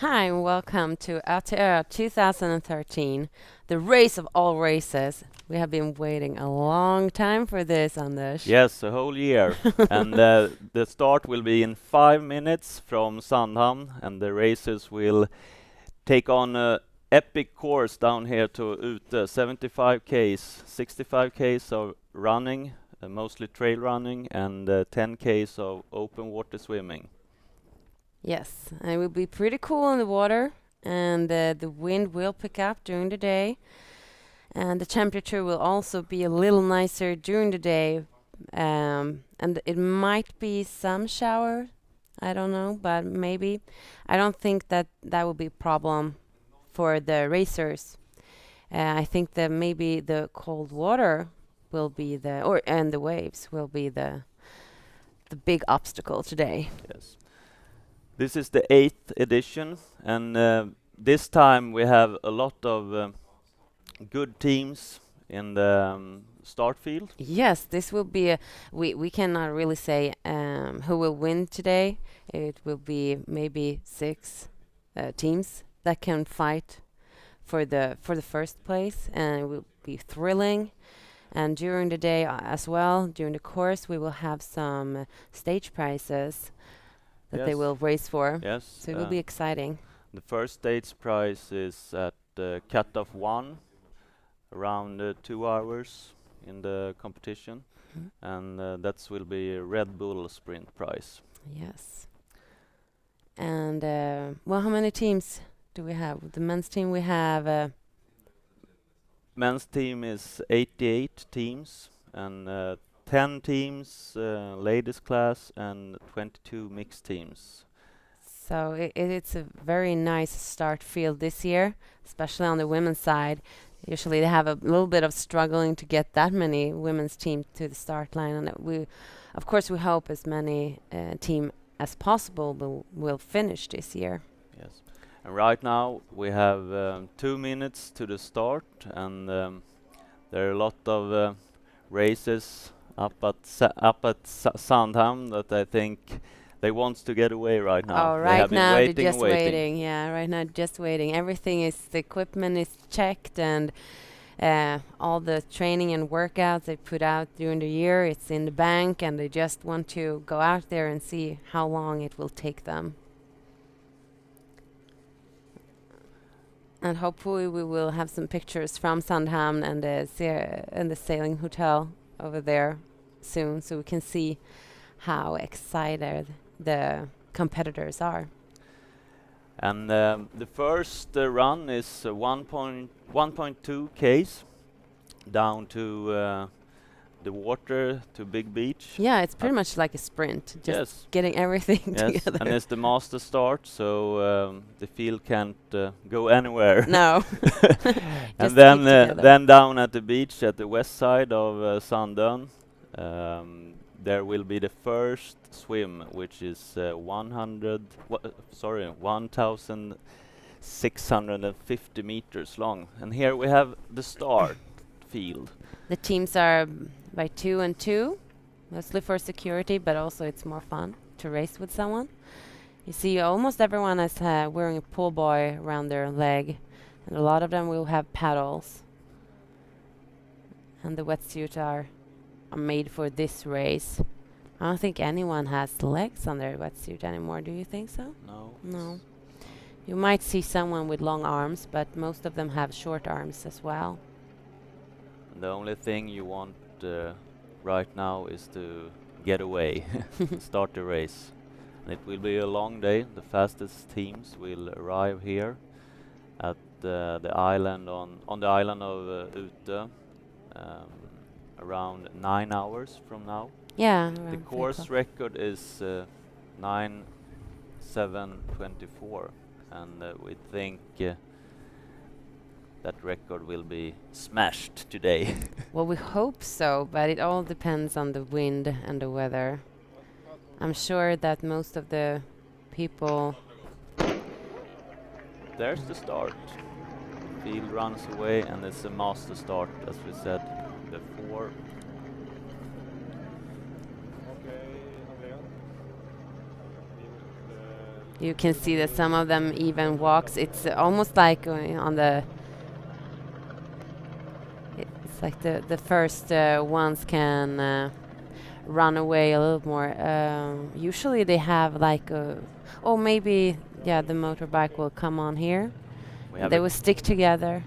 Hi, and welcome to ÖTILLÖ 2013, the race of all races. We have been waiting a long time for this, Anders. Yes, a whole year. And the start will be in 5 minutes from Sandhamn, and the racers will take on a epic course down here to Ute, 75 Ks, 65 Ks of running, mostly trail running, and 10 Ks of open water swimming. Yes, and it will be pretty cool in the water, and the wind will pick up during the day, and the temperature will also be a little nicer during the day, and it might be some shower. I don't know, but maybe. I don't think that that will be a problem for the racers. I think that maybe the cold water will be and the waves will be the big obstacle today. Yes. This is the 8th edition, and this time we have a lot of good teams in the start field. Yes, this will be we cannot really say who will win today. It will be maybe six teams that can fight for the first place, and it will be thrilling. And during the day as well, during the course, we will have some stage prizes that they Yes. will race for. Yes. So it will be exciting. The first stage prize is at cut-off 1, around 2 hours in the competition, Mhm. and that will be a Red Bull sprint prize. Yes. And well, how many teams do we have? The men's team we have. Men's team is 88 teams, and 10 teams ladies class, and 22 mixed teams. So it's a very nice start field this year, especially on the women's side. Usually they have a little bit of struggling to get that many women's teams to the start line, and of course, we hope as many team as possible will finish this year. Yes. And right now we have 2 minutes to the start, and there are a lot of races up at Sandhamn that I think they want to get away right now. Oh, They right have been now they're waiting just and waiting. waiting. Yeah, right now just waiting. The equipment is checked, and all the training and workouts they put out during the year, it's in the bank, and they just want to go out there and see how long it will take them. And hopefully we will have some pictures from Sandhamn and the sailing hotel over there soon, so we can see how excited the competitors are. And the first run is 1.2 Ks down to the water to Big Beach. Yeah, it's pretty much like a sprint, just Yes. getting everything Yes, together. and it's the master start, so the field can't go anywhere. No. And Just keep together. then down at the beach at the west side of Sandön, there will be the first swim, which is 1,650 meters long. And here we have the start field. The teams are by 2 and 2, mostly for security, but also it's more fun to race with someone. You see, almost everyone is wearing a pull buoy around their leg, and a lot of them will have paddles. And the wetsuits are made for this race. I don't think anyone has legs on their wetsuit anymore. Do you think so? No. No. You might see someone with long arms, but most of them have short arms as well. The only thing you want right now is to get away, start the race. And it will be a long day. The fastest teams will arrive here at the island on the island of Ute around 9 hours from now. Yeah. The around course 3 o'clock. record is 9:7:24, and we think that record will be smashed today. Well, we hope so, but it all depends on the wind and the weather. I'm sure that most of the people. There's the start. Field runs away, and it's a master start, as we said before. You can see that some of them even walks. It's almost like on the. It's like the first ones can run away a little more. Usually they have like oh maybe yeah the motorbike will come on here. They will stick together.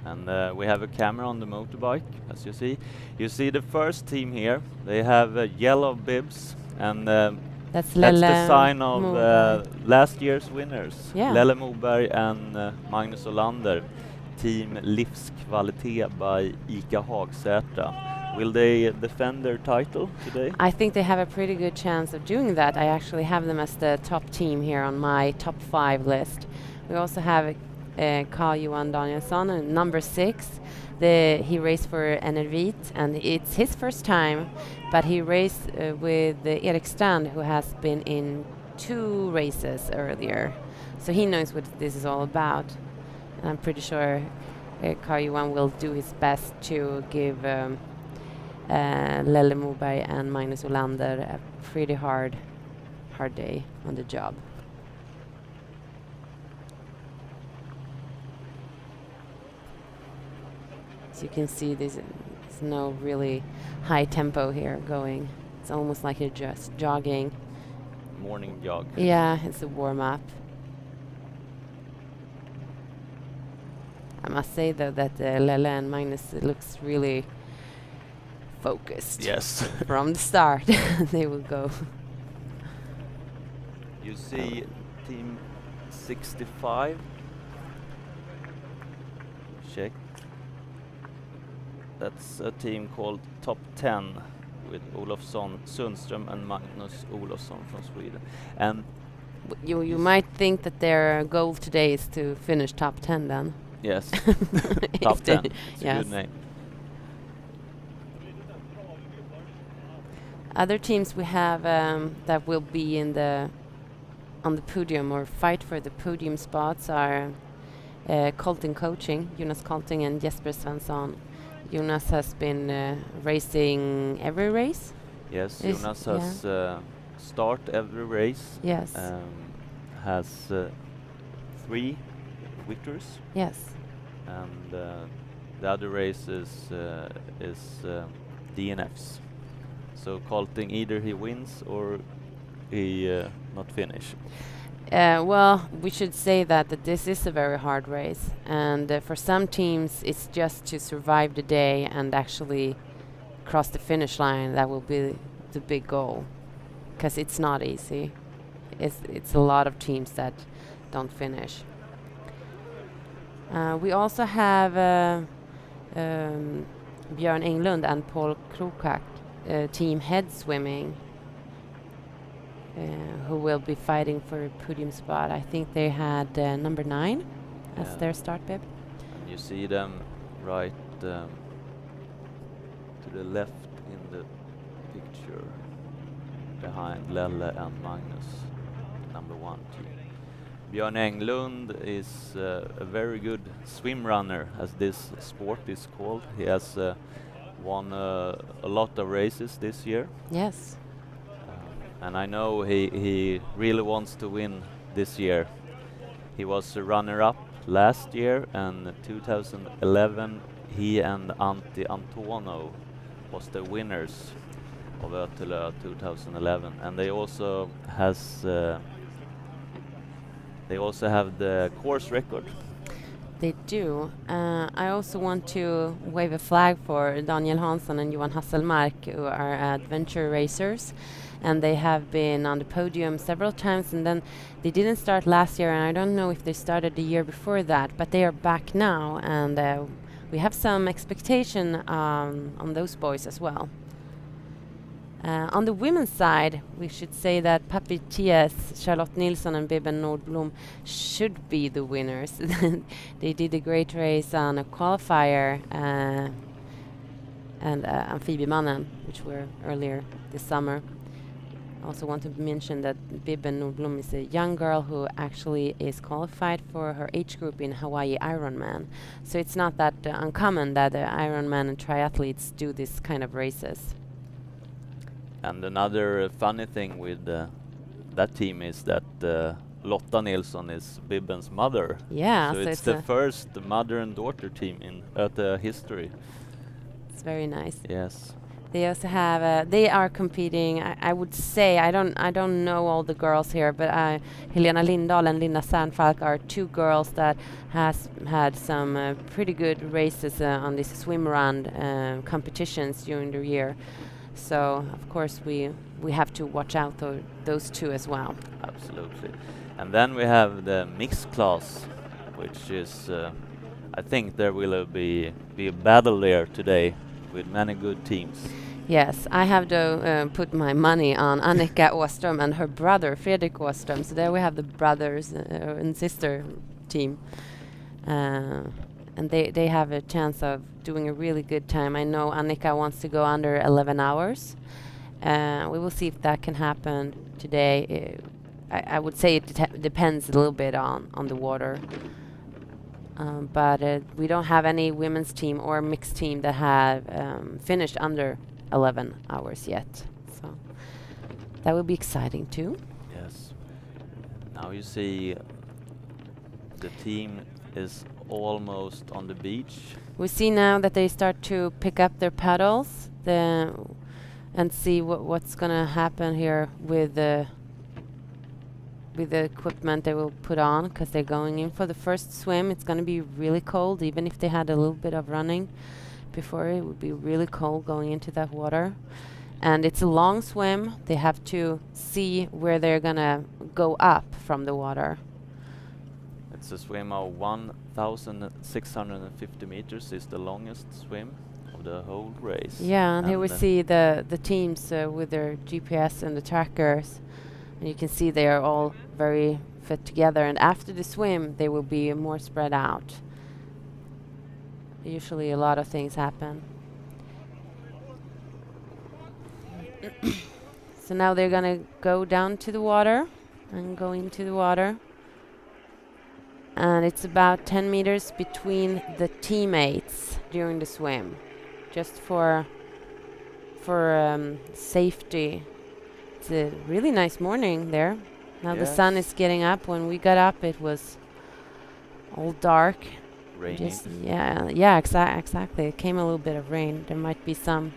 And we have a camera on the motorbike, as you see. You see the first team here. They have yellow bibs, and That's the sign of Moberg. last year's winners. Yeah. Lelle Moberg and Magnus Olander. Team Livskvalitet by Ica Hagsätra. Will they defend their title today? I think they have a pretty good chance of doing that. I actually have them as the top team here on my top 5 list. We also have Carl-Johan Danielsson, number 6. He raced for Enervit, and it's his first time, but he raced with Erik Strand, who has been in 2 races earlier. So he knows what this is all about. And I'm pretty sure Carl-Johan will do his best to give Lelle Moberg and Magnus Olander a pretty hard day on the job. As you can see, there's no really high tempo here going. It's almost like you're just jogging. Morning jog. Yeah, it's a warm-up. I must say though that Lelle and Magnus looks really focused. Yes. From the start, they will go. You see team 65. Check. That's a team called Top 10 with Olofsson, Sundström and Magnus Olofsson from Sweden. And you might think that their goal today is to finish top 10 then. yes, top 10. It's yes. a good name. Other teams we have that will be on the podium or fight for the podium spots are Colting Coaching, Jonas Colting and Jesper Svensson. Jonas has been racing every race. Yes, Jonas has start every race. Yes. Has 3 victories. Yes. And the other race is DNFs. So Colting, either he wins or he not finish. Well, we should say that this is a very hard race, and for some teams it's just to survive the day and actually cross the finish line. That will be the big goal, because it's not easy. It's a lot of teams that don't finish. We also have Björn Englund and Paul Krokak, team head swimming, who will be fighting for a podium spot. I think they had number 9 as their start bib. And you see them right to the left in the picture behind Lelle and Magnus, number 1 team. Björn Englund is a very good swim runner, as this sport is called. He has won a lot of races this year. Yes. And I know he really wants to win this year. He was a runner-up last year, and 2011 he and Antti Antono was the winners of ÖTILLÖ 2011, and they also have the course record. They do. I also want to wave a flag for Daniel Hansson and Johan Hasselmark, who are adventure racers, and they have been on the podium several times, and then they didn't start last year, and I don't know if they started the year before that, but they are back now, and we have some expectation on those boys as well. On the women's side, we should say that Papi T.S., Charlotte Nilsson and Bibben Nordblom should be the winners. They did a great race on a qualifier and Amfibiemannen, which were earlier this summer. I also want to mention that Bibben Nordblom is a young girl who actually is qualified for her age group in Hawaii Ironman. So it's not that uncommon that Ironman and triathletes do this kind of races. And another funny thing with that team is that Lotta Nilsson is Bibben's mother. Yeah, So so it's the first mother and daughter team in the history. it's very nice. Yes. They also have. They are competing. I would say I don't know all the girls here, but Helena Lindahl and Linda Sandfalk are two girls that has had some pretty good races on these swimrun competitions during the year. So of course we have to watch out those two as well. Absolutely. And then we have the mixed class, which is I think there will be a battle there today with many good teams. Yes, I have to put my money on Annika Åström and her brother Fredrik Åström. So there we have the brothers and sister team, and they have a chance of doing a really good time. I know Annika wants to go under 11 hours. We will see if that can happen today. I would say it depends a little bit on the water. But we don't have any women's team or mixed team that have finished under 11 hours yet. So that will be exciting too. Yes. Now you see the team is almost on the beach. We see now that they start to pick up their paddles and see what's going to happen here with the equipment they will put on, because they're going in for the first swim. It's going to be really cold. Even if they had a little bit of running before, it would be really cold going into that water. And it's a long swim. They have to see where they're going to go up from the water. It's a swim of 1,650 meters. Is the longest swim of the whole race. Yeah, and here we see the teams with their GPS and the trackers. And you can see they are all very fit together. And after the swim, they will be more spread out. Usually a lot of things happen. So now they're going to go down to the water and go into the water. And it's about 10 meters between the teammates during the swim, just for safety. It's a really nice morning there. Now the sun is getting up. When we got up, it was all dark. Raining. Exactly. It came a little bit of rain. There might be some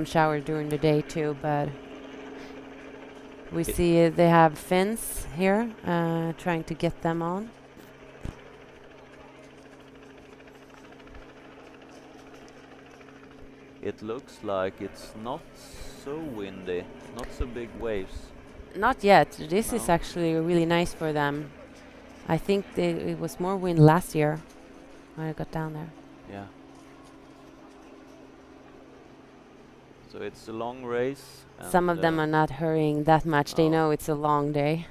showers during the day too, but we see they have fins here, trying to get them on. It looks like it's not so windy, not so big waves. Not yet. This is actually really nice for them. I think it was more wind last year when I got down there. Yeah. So it's a long race. Some of them are not hurrying that much. They know it's a long day.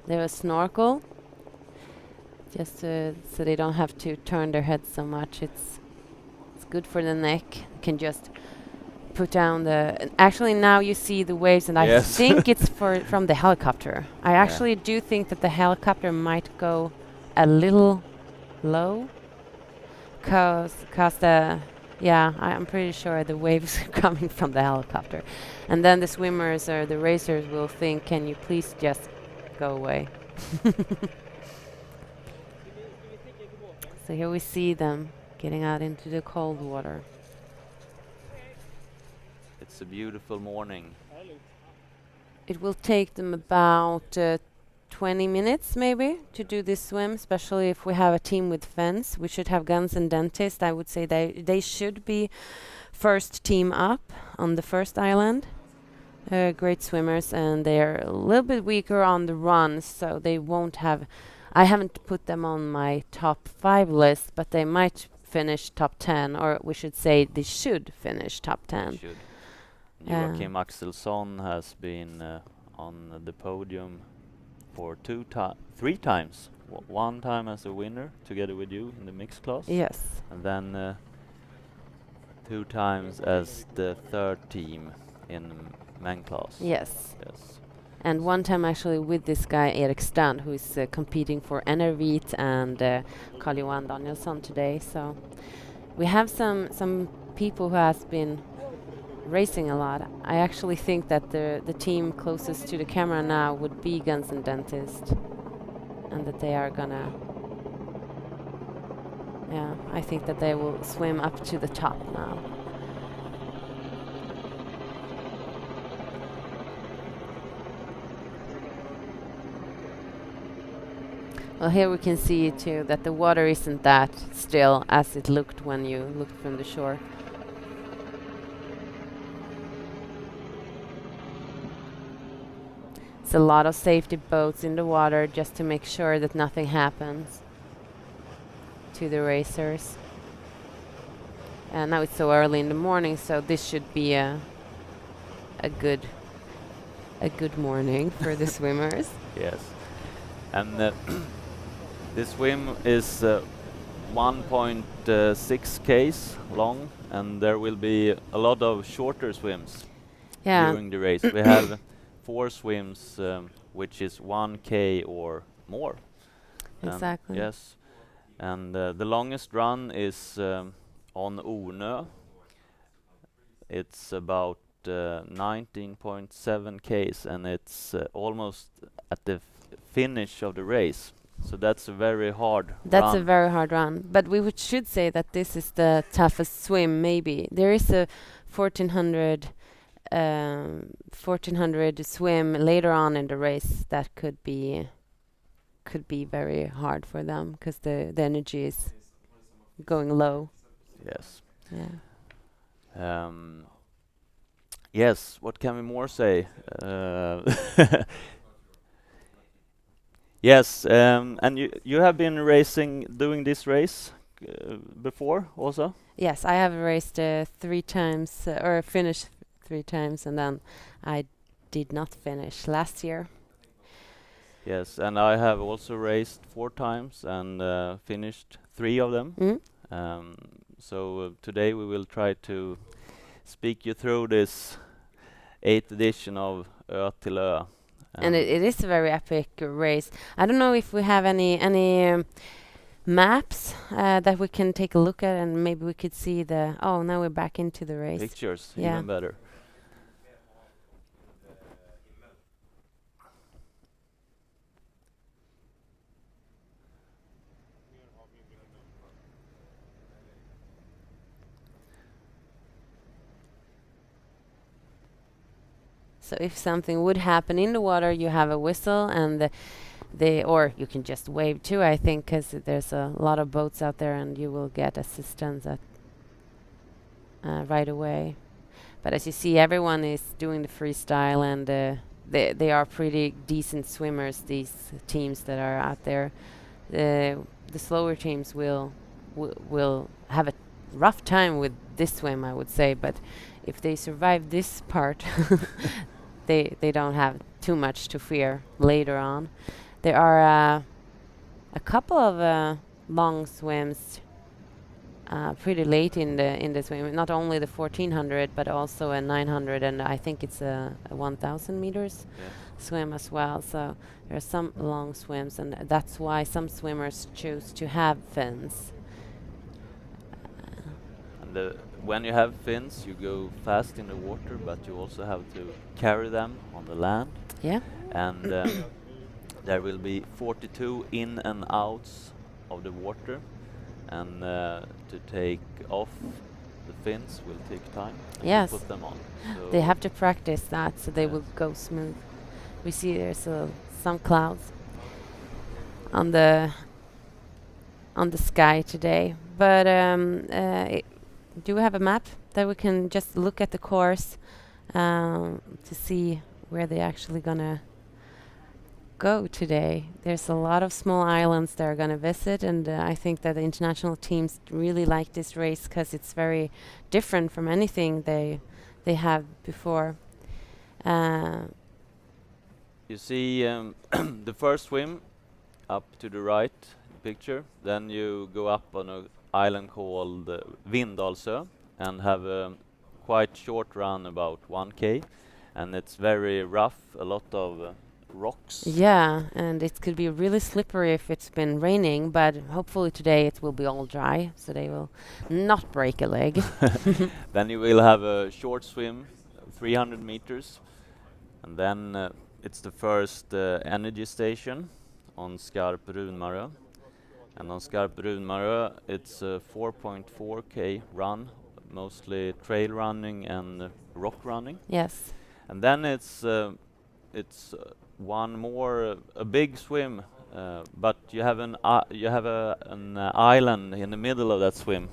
There was snorkel, just so they don't have to turn their heads so much. It's good for the neck. You can just put down the. Actually, now you see the waves, and I think it's from the helicopter. I actually do think that the helicopter might go a little low, cause I'm pretty sure the waves are coming from the helicopter, and then the swimmers or the racers will think, "Can you please just go away?" So here we see them getting out into the cold water. It's a beautiful morning. It will take them about 20 minutes maybe to do this swim, especially if we have a team with fence. We should have guns and dentists. I would say they should be first team up on the first island. Great swimmers, and they're a little bit weaker on the runs, so they won't have. I haven't put them on my top 5 list, but they might finish top 10, or we should say they should finish top 10. They should. Joakim Axelsson has been on the podium for 3 times. One time as a winner together with you in the mixed class. Yes. And then 2 times as the 3rd team in men class. Yes. And one time actually with this guy Erik Strand, who is competing for Enervit and Carl-Johan Danielsson today. So we have some people who has been racing a lot. I actually think that the team closest to the camera now would be Guns and Dentist, and that they are gonna. Yeah, I think that they will swim up to the top now. Well, here we can see too that the water isn't that still as it looked when you looked from the shore. It's a lot of safety boats in the water just to make sure that nothing happens to the racers. And now it's so early in the morning, so this should be a good morning for the swimmers. Yes, and the swim is 1.6 k's long, and there will be a lot of shorter swims during the race. We have 4 swims, which is 1k or more. Exactly. Yes, and the longest run is on Ornö. It's about 19.7 k's, and it's almost at the finish of the race. So that's a very hard That's run. a very hard run. But we should say that this is the toughest swim, maybe. There is a 1400 swim later on in the race that could be very hard for them because the energy is going low. Yes. Yeah. Yes, what can we more say? Yes, and you have been doing this race before also? Yes, I have raced 3 times or finished 3 times, and then I did not finish last year. Yes, and I have also raced 4 times and finished 3 of them. So today we will try to speak you through this 8th edition of ÖTILLÖ. And it is a very epic race. I don't know if we have any maps that we can take a look at, and maybe we could see the. Oh, now we're back into the race. Pictures, Yeah. even better. So if something would happen in the water, you have a whistle, and or you can just wave too, I think, because there's a lot of boats out there, and you will get assistance right away. But as you see, everyone is doing the freestyle, and they are pretty decent swimmers, these teams that are out there. The slower teams will have a rough time with this swim, I would say, but if they survive this part, they don't have too much to fear later on. There are a couple of long swims pretty late in the swim. Not only the 1400, but also a 900, and I think it's a 1000 meters swim as well. So there are some long swims, and that's why some swimmers choose to have fins. And when you have fins, you go fast in the water, but you also have to carry them on the land. Yeah. And there will be 42 in and outs of the water, and to take off the fins will take time. Yes. To put them on. So They have to practice that, so they Yes. will go smooth. We see there's some clouds on the sky today, but do we have a map that we can just look at the course to see where they're actually gonna go today? There's a lot of small islands they're gonna visit, and I think that the international teams really like this race because it's very different from anything they have before. you see the first swim up to the right picture. Then you go up on an island called Vindalsö and have a quite short run, about 1k, and it's very rough, a lot of rocks. Yeah, and it could be really slippery if it's been raining, but hopefully today it will be all dry, so they will not break a leg. Then you will have a short swim, 300 meters, and then it's the first energy station on Skarp Runmarö. And on Skarp Runmarö, it's a 4.4k run, mostly trail running and rock running. Yes. And then it's one more a big swim, but you have an island in the middle of that swim.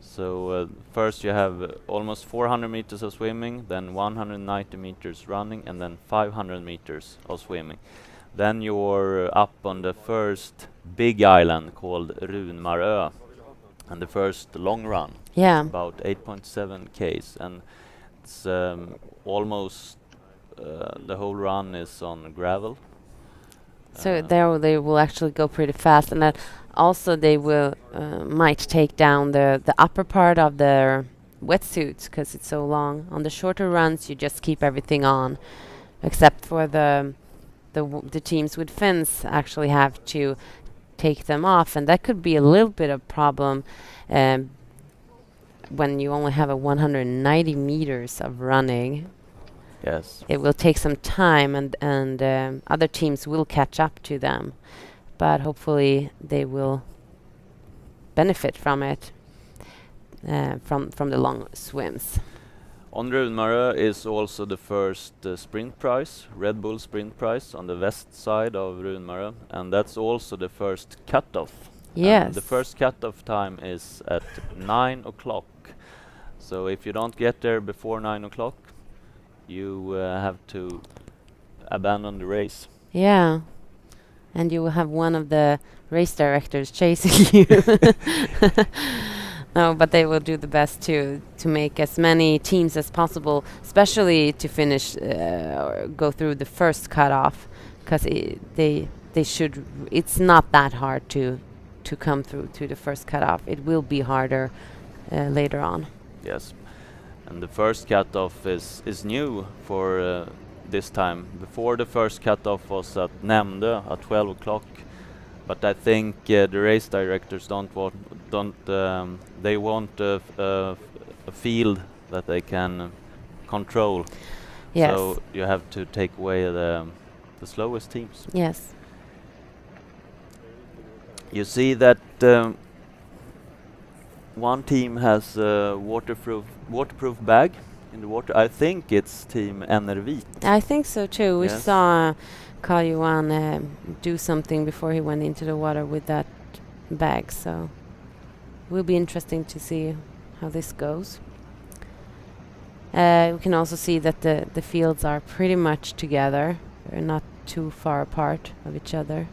So first you have almost 400 meters of swimming, then 190 meters running, and then 500 meters of swimming. Then you're up on the first big island called Runmarö, and the first long run, Yeah. about 8.7 k's, and it's almost the whole run is on gravel. So there they will actually go pretty fast, and that also they will might take down the upper part of their wetsuits because it's so long. On the shorter runs, you just keep everything on, except for the teams with fins actually have to take them off, and that could be a little bit of problem when you only have a 190 meters of running. Yes. It will take some time, and other teams will catch up to them, but hopefully they will benefit from it, from the long swims. On Runmarö is also the first sprint prize, Red Bull sprint prize on the west side of Runmarö, and that's also the first cutoff. Yes. The first cutoff time is at 9 o'clock. So if you don't get there before 9 o'clock, you have to abandon the race. Yeah. And you will have one of the race directors chasing you. No, but they will do the best to make as many teams as possible, especially to finish or go through the first cutoff, because they should. It's not that hard to come through to the first cutoff. It will be harder later on. Yes, and the first cutoff is new for this time. Before, the first cutoff was at Nämndö at 12 o'clock. But I think the race directors they want a field that they can control. Yes. So you have to take away the slowest teams. Yes. You see that one team has a waterproof bag in the water. I think it's Team Enervit. I think so too. We Yes. saw Karl Johan do something before he went into the water with that bag, so it will be interesting to see how this goes. We can also see that the fields are pretty much together. They're not too far apart of each other.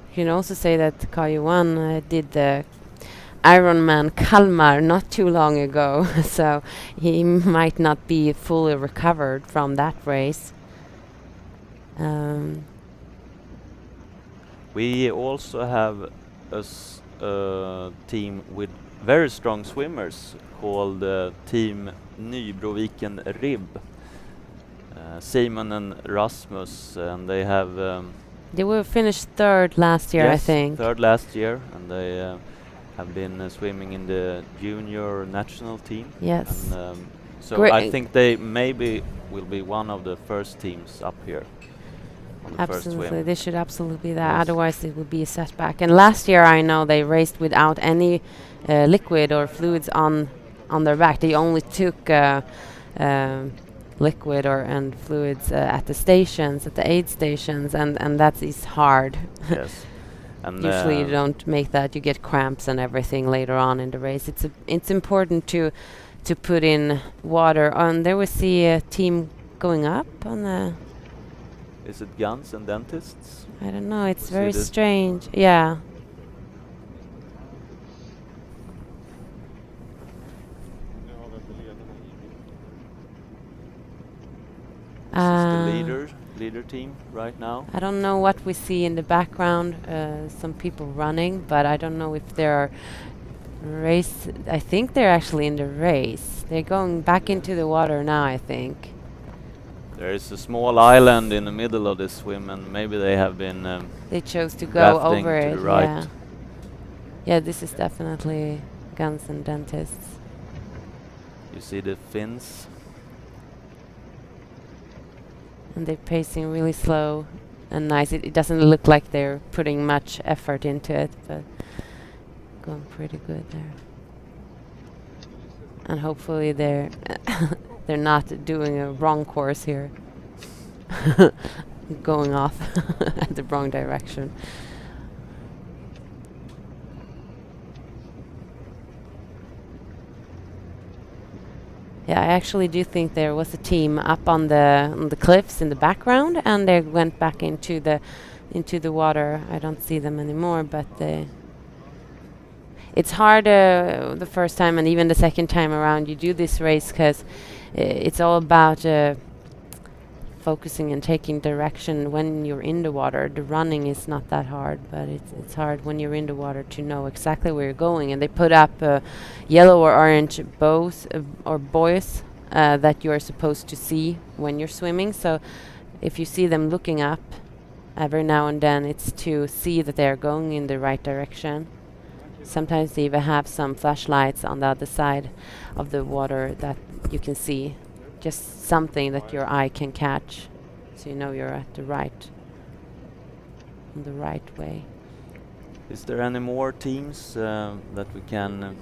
You can also say that Karl Johan did the Ironman Kalmar not too long ago, so he might not be fully recovered from that race. We also have a team with very strong swimmers called Team Nybroviken Ribb. Simon and Rasmus, and they have They were finished third last year, I think. third last year, and they have been swimming in the junior national team. Yes. And, so Great. I think they maybe will be one of the first teams up here on the first Absolutely, swim. they should absolutely be that. Yes. Otherwise, it would be a setback. And last year, I know they raced without any liquid or fluids on their back. They only took liquid and fluids at the stations, at the aid stations, and that is hard. Yes. And Usually, you don't make that. You get cramps and everything later on in the race. It's important to put in water. And there we see a team going up on the. Is it Guns and Dentists? I don't know. It's See very this? strange. Yeah. This is the leader team right now. I don't know what we see in the background. Some people running, but I don't know if they're race. I think they're actually in the race. They're going back into the water now, I think. There is a small island in the middle of this swim, and maybe they have been They chose to go rafting over to it. the right. Yeah. Yeah, this is definitely guns and dentists. You see the fins? And they're pacing really slow and nice. It doesn't look like they're putting much effort into it, but going pretty good there. And hopefully they're they're not doing a wrong course here. Going off at the wrong direction. Yeah, I actually do think there was a team up on the cliffs in the background, and they went back into the water. I don't see them anymore, but it's hard the first time and even the second time around you do this race, because it's all about focusing and taking direction when you're in the water. The running is not that hard, but it's hard when you're in the water to know exactly where you're going. And they put up yellow or orange bows or buoys that you're supposed to see when you're swimming. So if you see them looking up every now and then, it's to see that they're going in the right direction. Sometimes they even have some flashlights on the other side of the water that you can see. Just something that your eye can catch, so you know you're at the right, on the right way. Is there any more teams that we can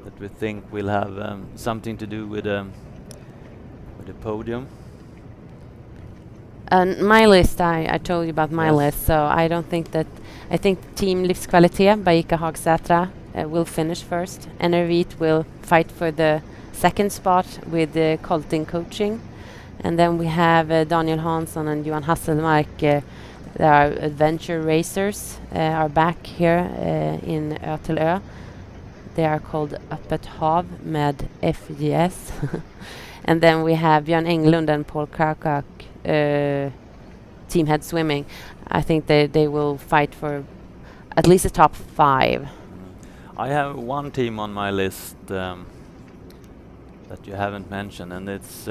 that we think will have something to do with the podium? My list, I told you about my Yes. list, so I don't think that. I think Team Livskvalitet by Ika Hagsätra will finish first. Enervit will fight for the second spot with Colting coaching. And then we have Daniel Hansson and Johan Hasselmark. They are adventure racers, are back here in ÖTILLÖ. They are called Öppet Hav med FJS. And then we have Björn Englund and Paul Karkak, Team Head Swimming. I think they will fight for at least a top 5. I have one team on my list that you haven't mentioned, and it's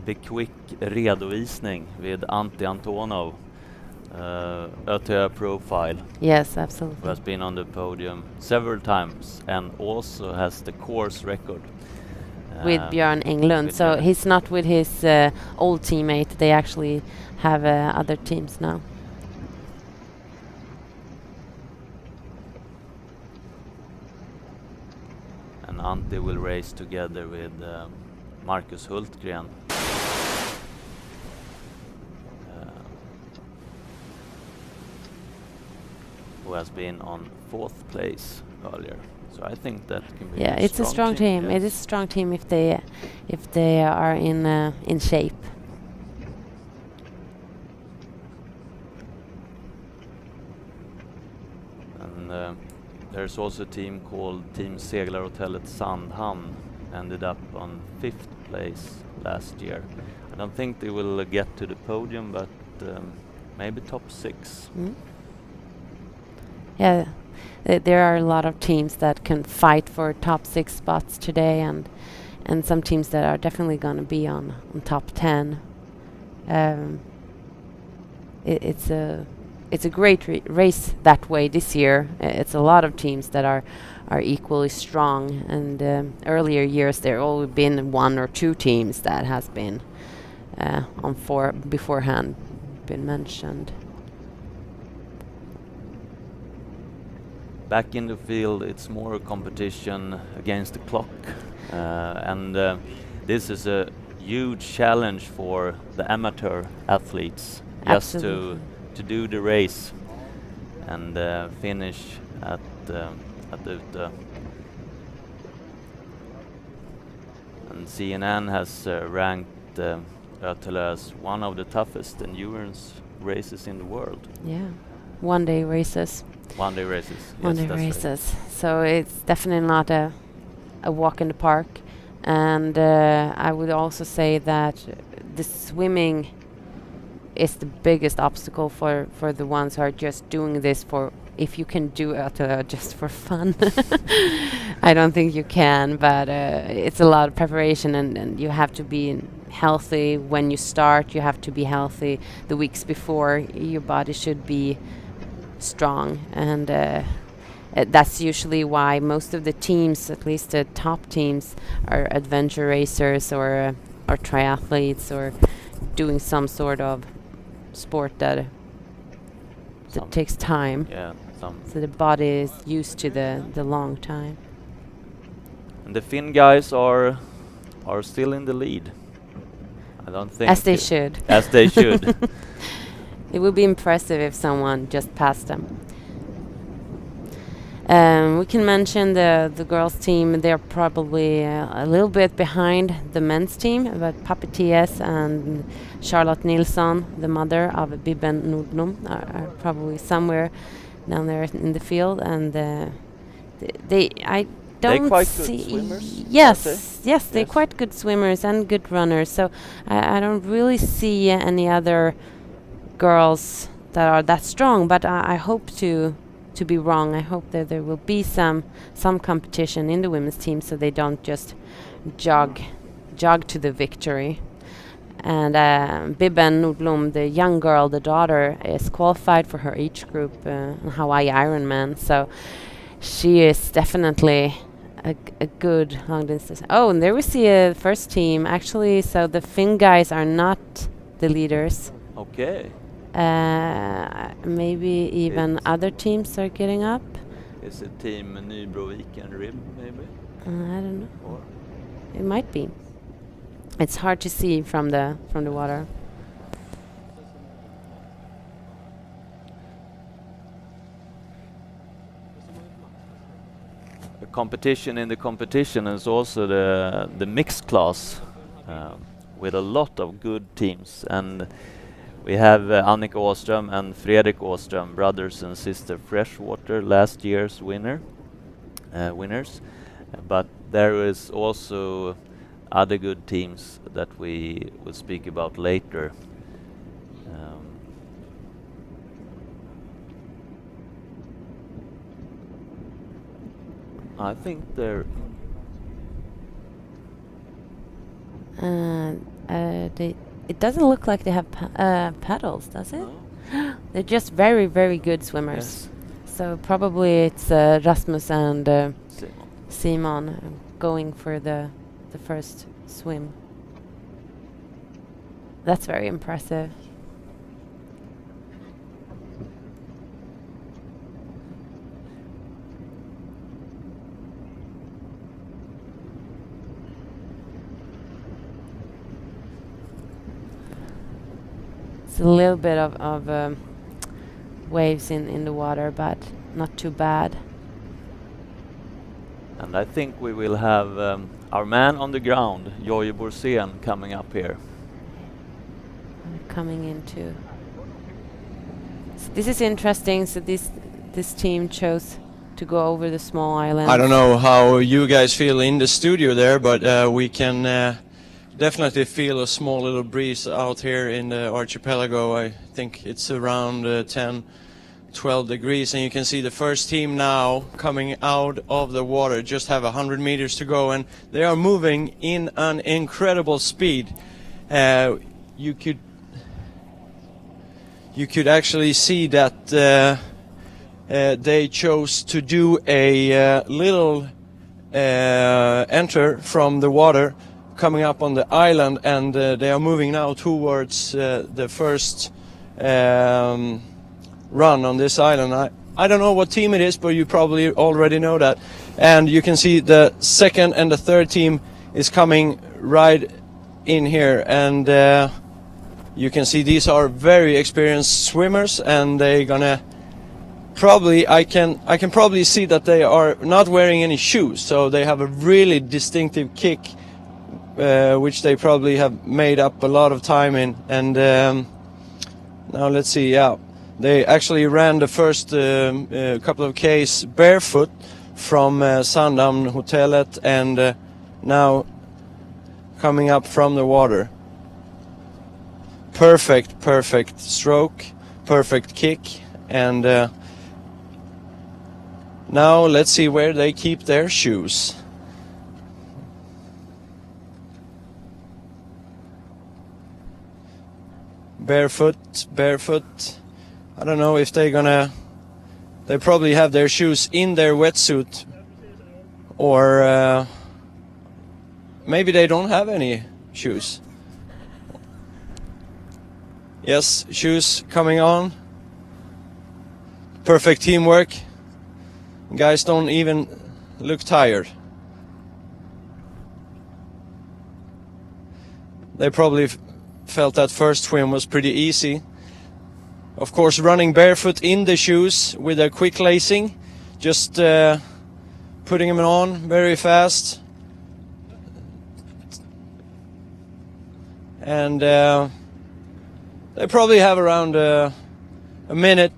Bequick Redovisning with Antti Antonov, ÖTILLÖ profile, Yes, who absolutely. has been on the podium several times and also has the course record. With Björn Englund. with So Björn. he's not with his old teammate. They actually have other teams now. And Antti will race together with Marcus Hultgren. Who has been on 4th place earlier. So I think that can be Yeah, it's a strong team. yes. It is a strong team if they are in shape. And there's also a team called Team Seglarhotellet Sandhamn, ended up on 5th place last year. I don't think they will get to the podium, but maybe top 6. Mm. Yeah, there are a lot of teams that can fight for top 6 spots today, and some teams that are definitely going to be on top 10. It's a great race that way this year. It's a lot of teams that are equally strong, and earlier years there always been 1 or 2 teams that has been on 4 beforehand been mentioned. Back in the field, it's more a competition against the clock, and this is a huge challenge for the amateur athletes, just to do the race and finish at ÖTILLÖ. And CNN has ranked ÖTILLÖ as one of the toughest endurance races in the world. Yeah, one-day races. One-day races. Yes, One-day that's right. races. So it's definitely not a walk in the park. And I would also say that the swimming is the biggest obstacle for the ones who are just doing this for if you can do ÖTILLÖ just for fun. I don't think you can, but it's a lot of preparation, and you have to be healthy when you start. You have to be healthy the weeks before. Your body should be strong, and that's usually why most of the teams, at least the top teams, are adventure racers or triathletes or doing some sort of sport that takes time. Yeah, so the body is used to the long time. And the Finn guys are still in the lead. I don't think As they should. As they should. It would be impressive if someone just passed them. We can mention the girls' team. They're probably a little bit behind the men's team, but Papi T.S. and Charlotte Nilsson, the mother of Bibben Nordblom, are probably somewhere down there in the field. And I don't quite see. good swimmers, Yes, they're quite good swimmers and good runners. So I don't really see any other girls that are that strong. But I hope to be wrong. I hope that there will be some competition in the women's team, so they don't just jog to the victory. And Bibben Nordblom, the young girl, the daughter, is qualified for her age group Hawaii Ironman. So she is definitely a good long distance. Oh, and there we see a first team actually. So the Finn guys are not the leaders. Okay. Maybe even other teams are getting up. Is it Team Nybrovik and Rib, maybe? I don't know. Or It might be. It's hard to see from the water. the competition in the competition is also the mixed class with a lot of good teams, and we have Annika Åström and Fredrik Åström, brothers and sister freshwater, last year's winners. But there is also other good teams that we will speak about later. I think they're it doesn't look like they have paddles, does it? no? They're just very, very good swimmers. Yes. So probably it's Rasmus and Simon. Simon going for the first swim. That's very impressive. It's a little bit of waves in the water, but not too bad. And I think we will have our man on the ground, Jojje Borsén, coming up here. Coming into. So this is interesting. So this team chose to go over the small island. I don't know how you guys feel in the studio there, but we can definitely feel a small little breeze out here in the archipelago. I think it's around 10-12 degrees, and you can see the first team now coming out of the water. Just have 100 meters to go, and they are moving in an incredible speed. You could actually see that they chose to do a little enter from the water coming up on the island, and they are moving now towards the first run on this island. I don't know what team it is, but you probably already know that. And you can see the second and the third team is coming right in here, and you can see these are very experienced swimmers, and they're gonna probably, I can probably see that they are not wearing any shoes, so they have a really distinctive kick, which they probably have made up a lot of time in. And now let's see, yeah, they actually ran the first couple of Ks barefoot from Sandhamn Hotellet, and now coming up from the water. Perfect stroke, perfect kick, and Now let's see where they keep their shoes. Barefoot. I don't know if they're gonna... They probably have their shoes in their wetsuit, or maybe they don't have any shoes. Yes, shoes coming on. Perfect teamwork. Guys don't even look tired. They probably felt that first swim was pretty easy. Of course, running barefoot in the shoes with a quick lacing, just putting them on very fast. And they probably have around a minute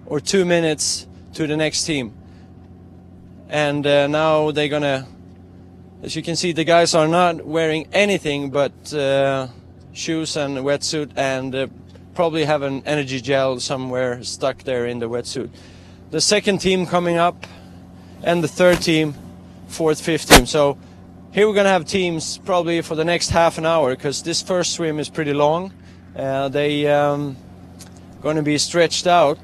or 2 minutes to the next team. And now they're gonna, as you can see, the guys are not wearing anything but shoes and wetsuit, and probably have an energy gel somewhere stuck there in the wetsuit. The second team coming up, and the third team, fourth, fifth team. So here we're gonna have teams probably for the next half an hour, because this first swim is pretty long. They gonna be stretched out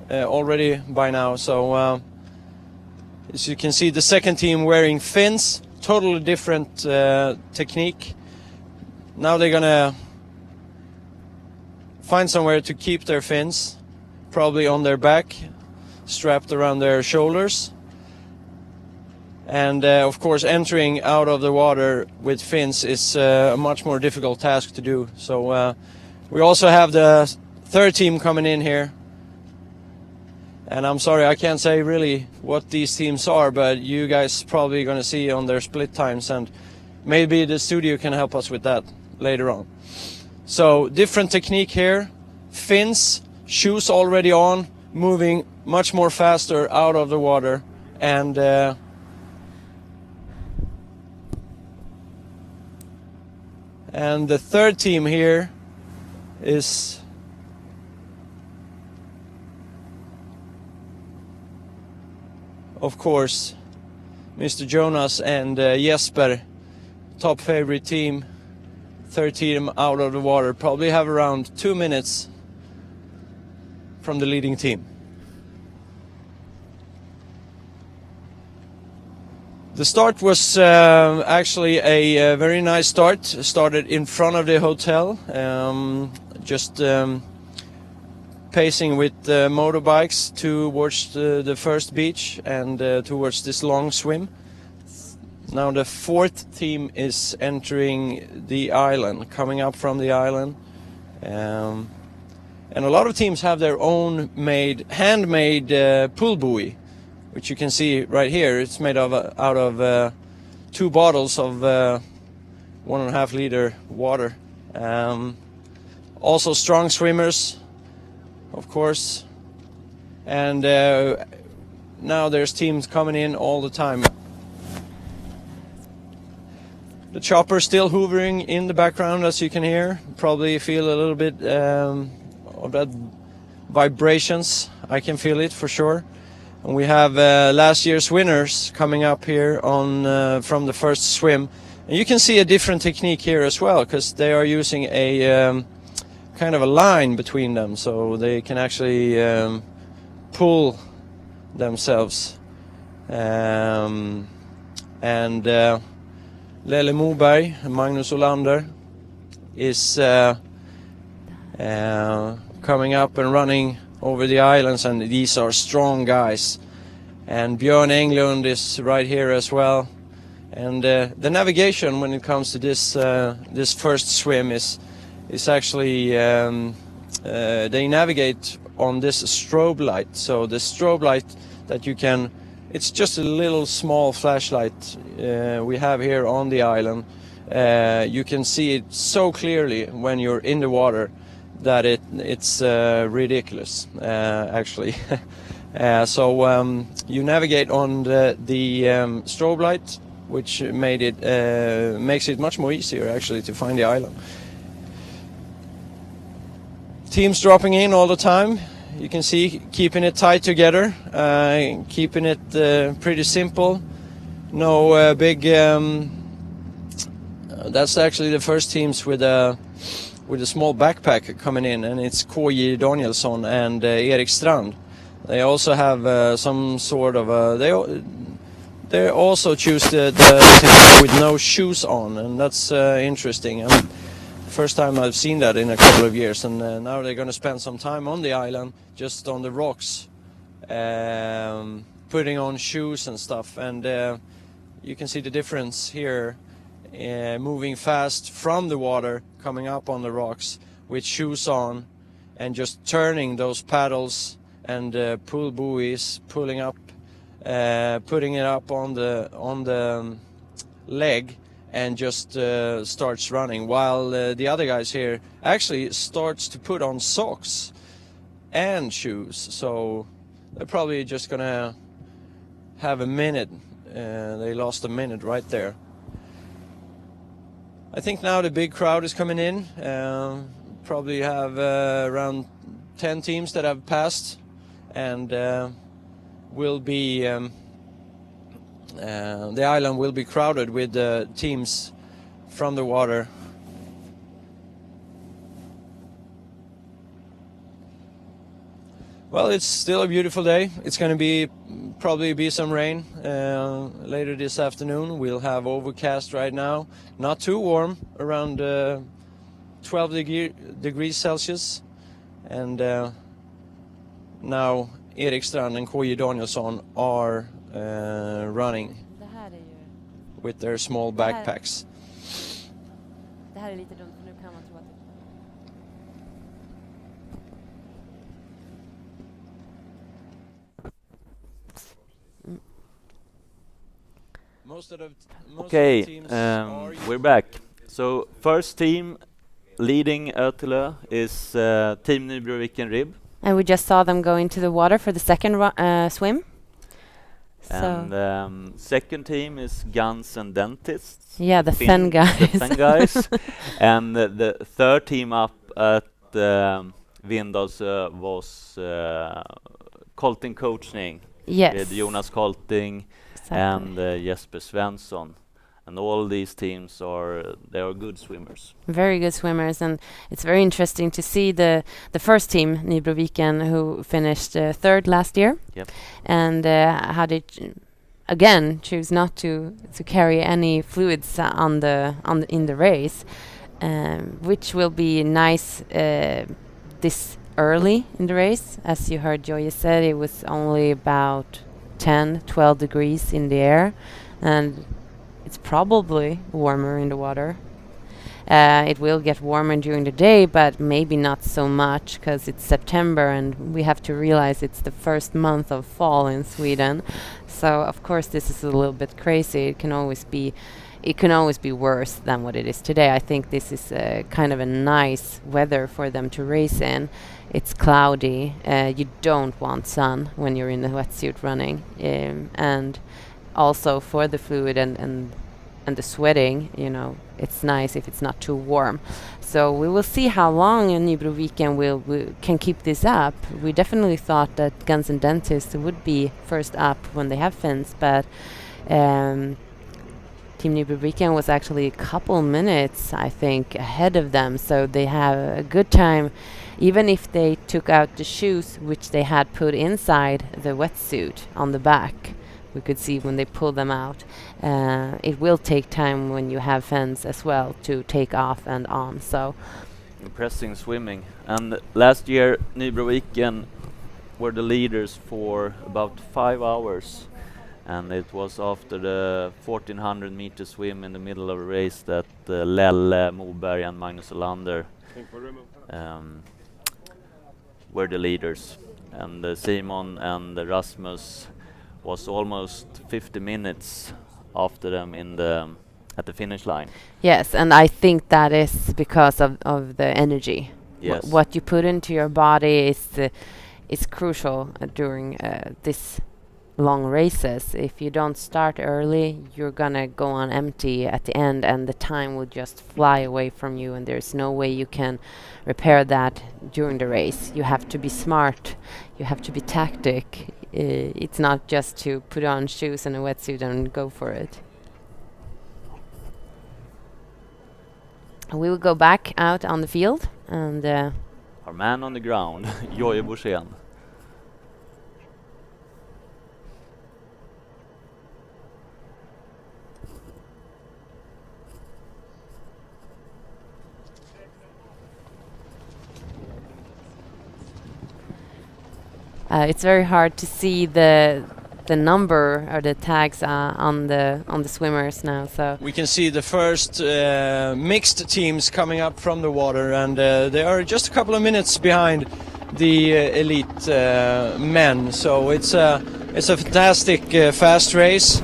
already by now. So as you can see, the second team wearing fins, totally different technique. Now they're gonna find somewhere to keep their fins, probably on their back, strapped around their shoulders. And of course, entering out of the water with fins is a much more difficult task to do. So we also have the third team coming in here. And I'm sorry, I can't say really what these teams are, but you guys probably gonna see on their split times, and maybe the studio can help us with that later on. So different technique here, fins, shoes already on, moving much more faster out of the water, and the third team here is of course Mr. Jonas and Jesper, top favorite team. Third team out of the water, probably have around 2 minutes from the leading team. The start was actually a very nice start. Started in front of the hotel, just pacing with motorbikes towards the first beach and towards this long swim. Now the fourth team is entering the island, coming up from the island. And a lot of teams have their own handmade pool buoy, which you can see right here. It's made out of 2 bottles of 1.5 liter water. Also strong swimmers, of course. And now there's teams coming in all the time. The chopper still hovering in the background, as you can hear. Probably feel a little bit of that vibrations. I can feel it for sure. And we have last year's winners coming up here on from the first swim. And you can see a different technique here as well, because they are using a kind of a line between them, so they can actually pull themselves. Lelle Moberg and Magnus Olander is coming up and running over the islands, and these are strong guys. And Björn Englund is right here as well. And the navigation when it comes to this first swim is actually they navigate on this strobe light. So the strobe light that you can, it's just a little small flashlight we have here on the island. You can see it so clearly when you're in the water that it's ridiculous, actually. So you navigate on the strobe light, which makes it much more easier actually to find the island. Teams dropping in all the time. you can see, keeping it tight together, keeping it pretty simple. No big. That's actually the first teams with a small backpack coming in, and it's K.J. Danielsson and Erik Strand. They also have some sort of they also choose the technique with no shoes on, and that's interesting. First time I've seen that in a couple of years, and now they're going to spend some time on the island, just on the rocks, putting on shoes and stuff. And you can see the difference here, moving fast from the water, coming up on the rocks with shoes on, and just turning those paddles and pull buoys, pulling up, putting it up on the leg, and just starts running, while the other guys here actually starts to put on socks and shoes. So they're probably just gonna have a minute. They lost a minute right there. I think now the big crowd is coming in. Probably have around 10 teams that have passed, and will be the island will be crowded with teams from the water. Well, it's still a beautiful day. It's going to probably be some rain later this afternoon. We'll have overcast right now. Not too warm, around 12 degrees Celsius. And now Erik Strand and K.J. Danielsson are running with their small backpacks. Det här är lite dumt, för nu kan man tro att Okay, we're back. So first team leading ÖTILLÖ is Team Nybroviken Rib. And we just saw them go into the water for the second swim. And second team is Guns and Dentists. Yeah, the Fen guys. The Fen guys. And the third team up at Windows was Colting Coaching. Yes. With Jonas Colting and Jesper Svensson. And all these teams they are good swimmers. Very good swimmers, and it's very interesting to see the first team, Nybroviken, who finished third last year. Yep. And how they again choose not to carry any fluids in the race, which will be nice this early in the race. As you heard Joya said, it was only about 10-12 degrees in the air, and it's probably warmer in the water. It will get warmer during the day, but maybe not so much, because it's September and we have to realize it's the first month of fall in Sweden. So of course this is a little bit crazy. It can always be worse than what it is today. I think this is kind of a nice weather for them to race in. It's cloudy. You don't want sun when you're in the wetsuit running, and also for the fluid and the sweating, it's nice if it's not too warm. So we will see how long Nybroviken can keep this up. We definitely thought that Guns and Dentists would be first up when they have fins, but Team Nybroviken was actually a couple minutes, I think, ahead of them. So they have a good time, even if they took out the shoes, which they had put inside the wetsuit on the back. We could see when they pull them out. It will take time when you have fins as well to take off and on. So impressive swimming. And last year Nybroviken were the leaders for about 5 hours, and it was after the 1400 meter swim in the middle of a race that Lelle Moberg and Magnus Olander were the leaders, and Simon and Rasmus was almost 50 minutes after them at the finish line. yes, and I think that is because of the energy. Yes. What you put into your body is crucial during this long races. If you don't start early, you're gonna go on empty at the end, and the time will just fly away from you, and there's no way you can repair that during the race. You have to be smart, you have to be tactic. It's not just to put on shoes and a wetsuit and go for it. We will go back out on the field, and Our man on the ground, Jojje Borssén. it's very hard to see the number or the tags on the swimmers now. So We can see the first mixed teams coming up from the water, and they are just a couple of minutes behind the elite men. So it's a fantastic fast race.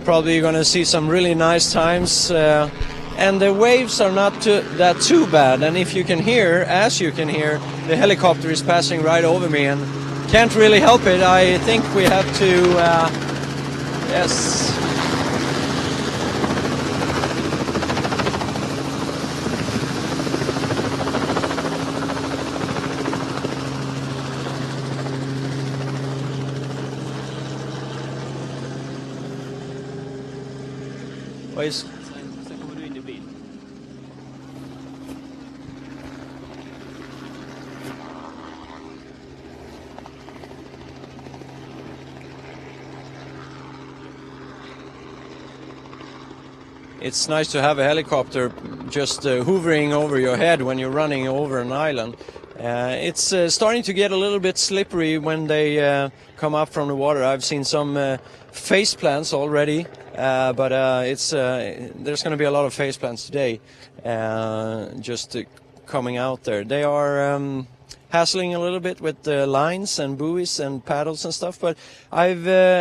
Probably going to see some really nice times, and the waves are not too bad. And if you can hear, as you can hear, the helicopter is passing right over me, and can't really help it. I think we have to, yes. Sen kommer du in i bil. It's nice to have a helicopter just hovering over your head when you're running over an island. It's starting to get a little bit slippery when they come up from the water. I've seen some face plants already, but there's going to be a lot of face plants today, just coming out there. They are hassling a little bit with the lines and buoys and paddles and stuff, but I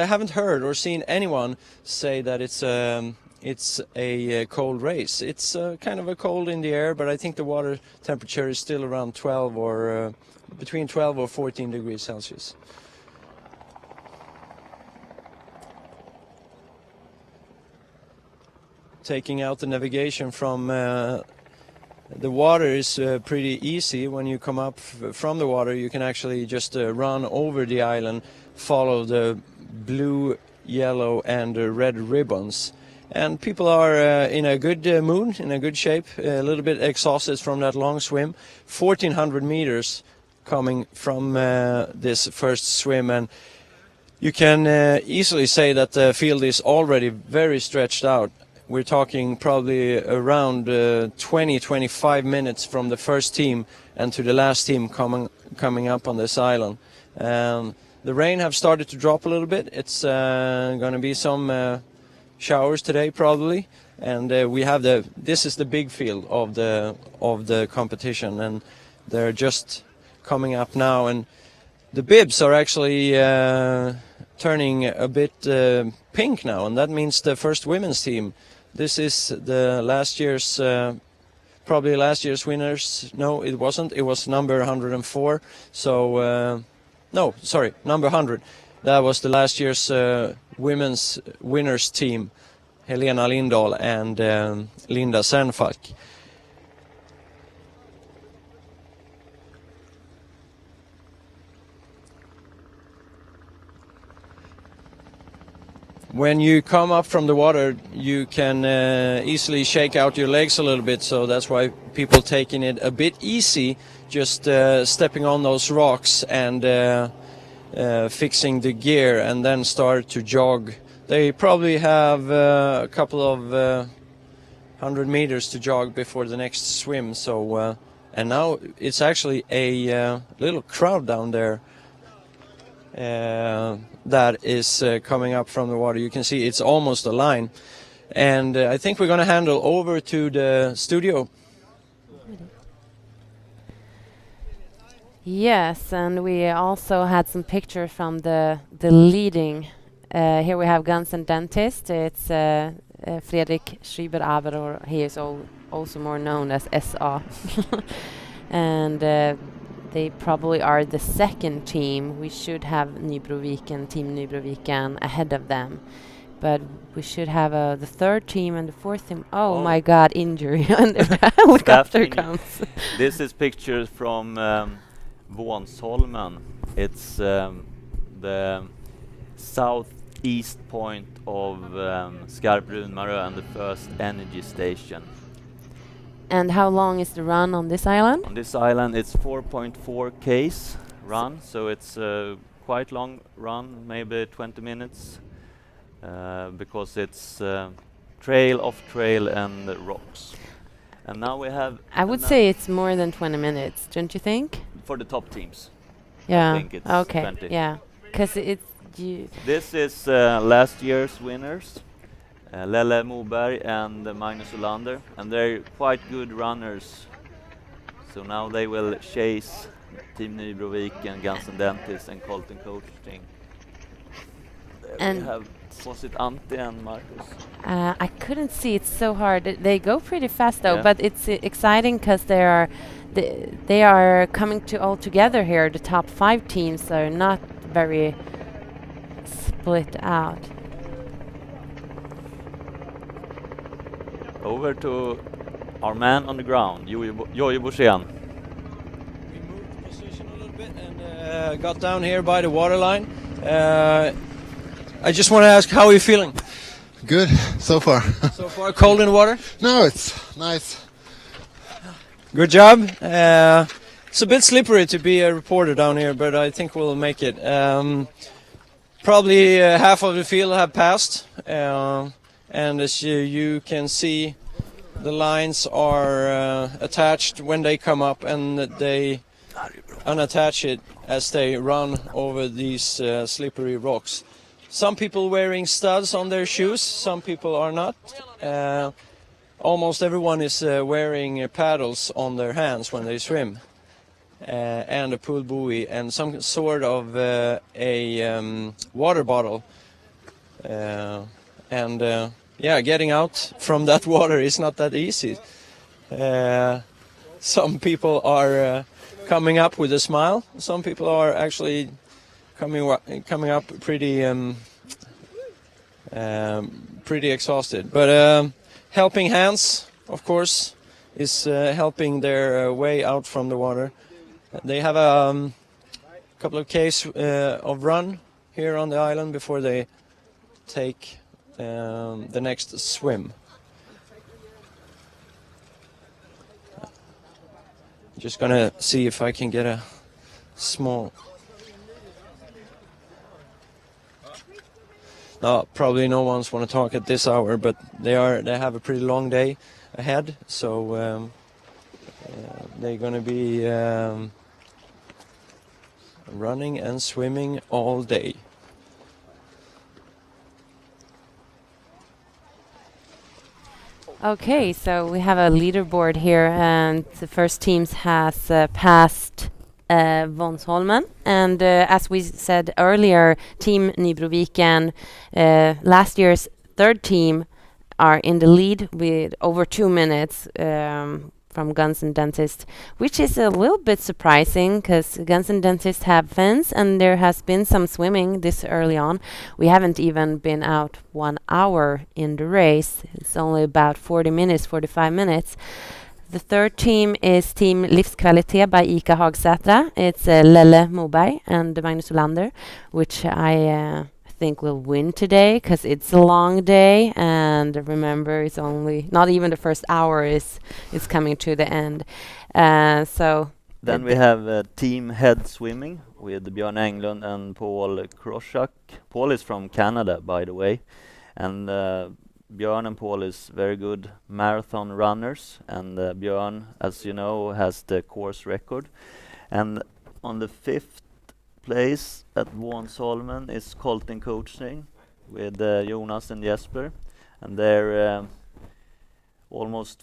haven't heard or seen anyone say that it's a cold race. It's kind of a cold in the air, but I think the water temperature is still around 12 or between 12 or 14 degrees Celsius. Taking out the navigation from the water is pretty easy. When you come up from the water, you can actually just run over the island, follow the blue, yellow and red ribbons. And people are in a good mood, in a good shape, a little bit exhausted from that long swim. 1,400 meters coming from this first swim, and you can easily say that the field is already very stretched out. We're talking probably around 20-25 minutes from the first team and to the last team coming up on this island. The rain have started to drop a little bit. It's going to be some showers today probably, and we have this is the big field of the competition, and they're just coming up now, and the bibs are actually turning a bit pink now, and that means the first women's team. This is the last year's probably last year's winners. No, it wasn't. It was number 104. So no, sorry, number 100. That was the last year's women's winners team, Helena Lindahl and Linda Sernfalk. When you come up from the water, you can easily shake out your legs a little bit, so that's why people taking it a bit easy, just stepping on those rocks and fixing the gear and then start to jog. They probably have a couple of 100 meters to jog before the next swim. So and now it's actually a little crowd down there that is coming up from the water. You can see it's almost a line, and I think we're going to handle over to the studio. Yes, and we also had some pictures from the leading. Here we have Guns and Dentist. It's Fredrik Schreiber-Aber, or he is also more known as SA. And they probably are the second team. We should have Team Nybroviken ahead of them. But we should have the third team and the fourth team. Oh, Oh. my God, injury. And the helicopter injury. comes. This is pictures from Vånsholmen. It's the southeast point of Skarbrunmarö and the first energy station. And how long is the run on this island? On this island it's 4.4 k's run, so it's a quite long run, maybe 20 minutes, because it's trail off trail and rocks. And now we have... I would say it's more than 20 minutes, don't you think? For the top teams. Yeah. I think it's okay. 20. Yeah. Because it's... This is last year's winners, Lelle Moberg and Magnus Olander, and they're quite good runners. So now they will chase Team Nybroviken, Guns and Dentists and Colton Coaching. There And we have, was it Ante and Marcus? I couldn't see. It's so hard. They go pretty fast though, Yeah. but it's exciting because they are coming to all together here. The top 5 teams are not very split out. Over to our man on the ground, Jojje Borssén. We moved position a little bit and got down here by the waterline. I just want to ask, how are you feeling? Good so far. So far, cold in the water? No, it's nice. Good job. It's a bit slippery to be a reporter down here, but I think we'll make it. Probably half of the field have passed, and as you can see, the lines are attached when they come up, and they unattach it as they run over these slippery rocks. Some people wearing studs on their shoes, some people are not. Almost everyone is wearing paddles on their hands when they swim, and a pool buoy and some sort of a water bottle. Yeah, getting out from that water is not that easy. Some people are coming up with a smile. Some people are actually coming up pretty pretty exhausted. But helping hands, of course, is helping their way out from the water. They have a couple of k's of run here on the island before they take the next swim. Just gonna see if I can get a small... No, probably no one's want to talk at this hour, but they have a pretty long day ahead, so they're gonna be running and swimming all day. Okay, so we have a leaderboard here, and the first teams has passed Vånsholmen, and as we said earlier, Team Nybroviken, last year's third team, are in the lead with over 2 minutes from Guns and Dentists, which is a little bit surprising because Guns and Dentists have fins and there has been some swimming this early on. We haven't even been out 1 hour in the race. It's only about 40 minutes, 45 minutes. The third team is Team Livskvalitet by Ika Hagsätra. It's Lelle Moberg and Magnus Olander, which I think will win today because it's a long day, and remember, it's only not even the first hour is coming to the end. So then we have team head swimming with Björn Englund and Paul Kroschak. Paul is from Canada, by the way, and Björn and Paul is very good marathon runners, and Björn, as you know, has the course record. And on the 5th place at Vånsholmen is Colton Coaching with Jonas and Jesper, and they're almost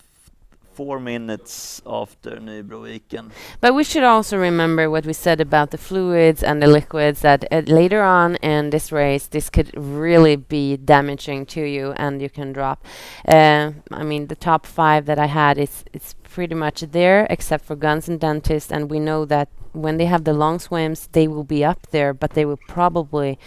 4 minutes after Nybroviken. But we should also remember what we said about the fluids and the liquids, that later on in this race, this could really be damaging to you and you can drop. I mean, the top 5 that I had, it's pretty much there except for Guns and Dentist, and we know that when they have the long swims, they will be up there, but they will probably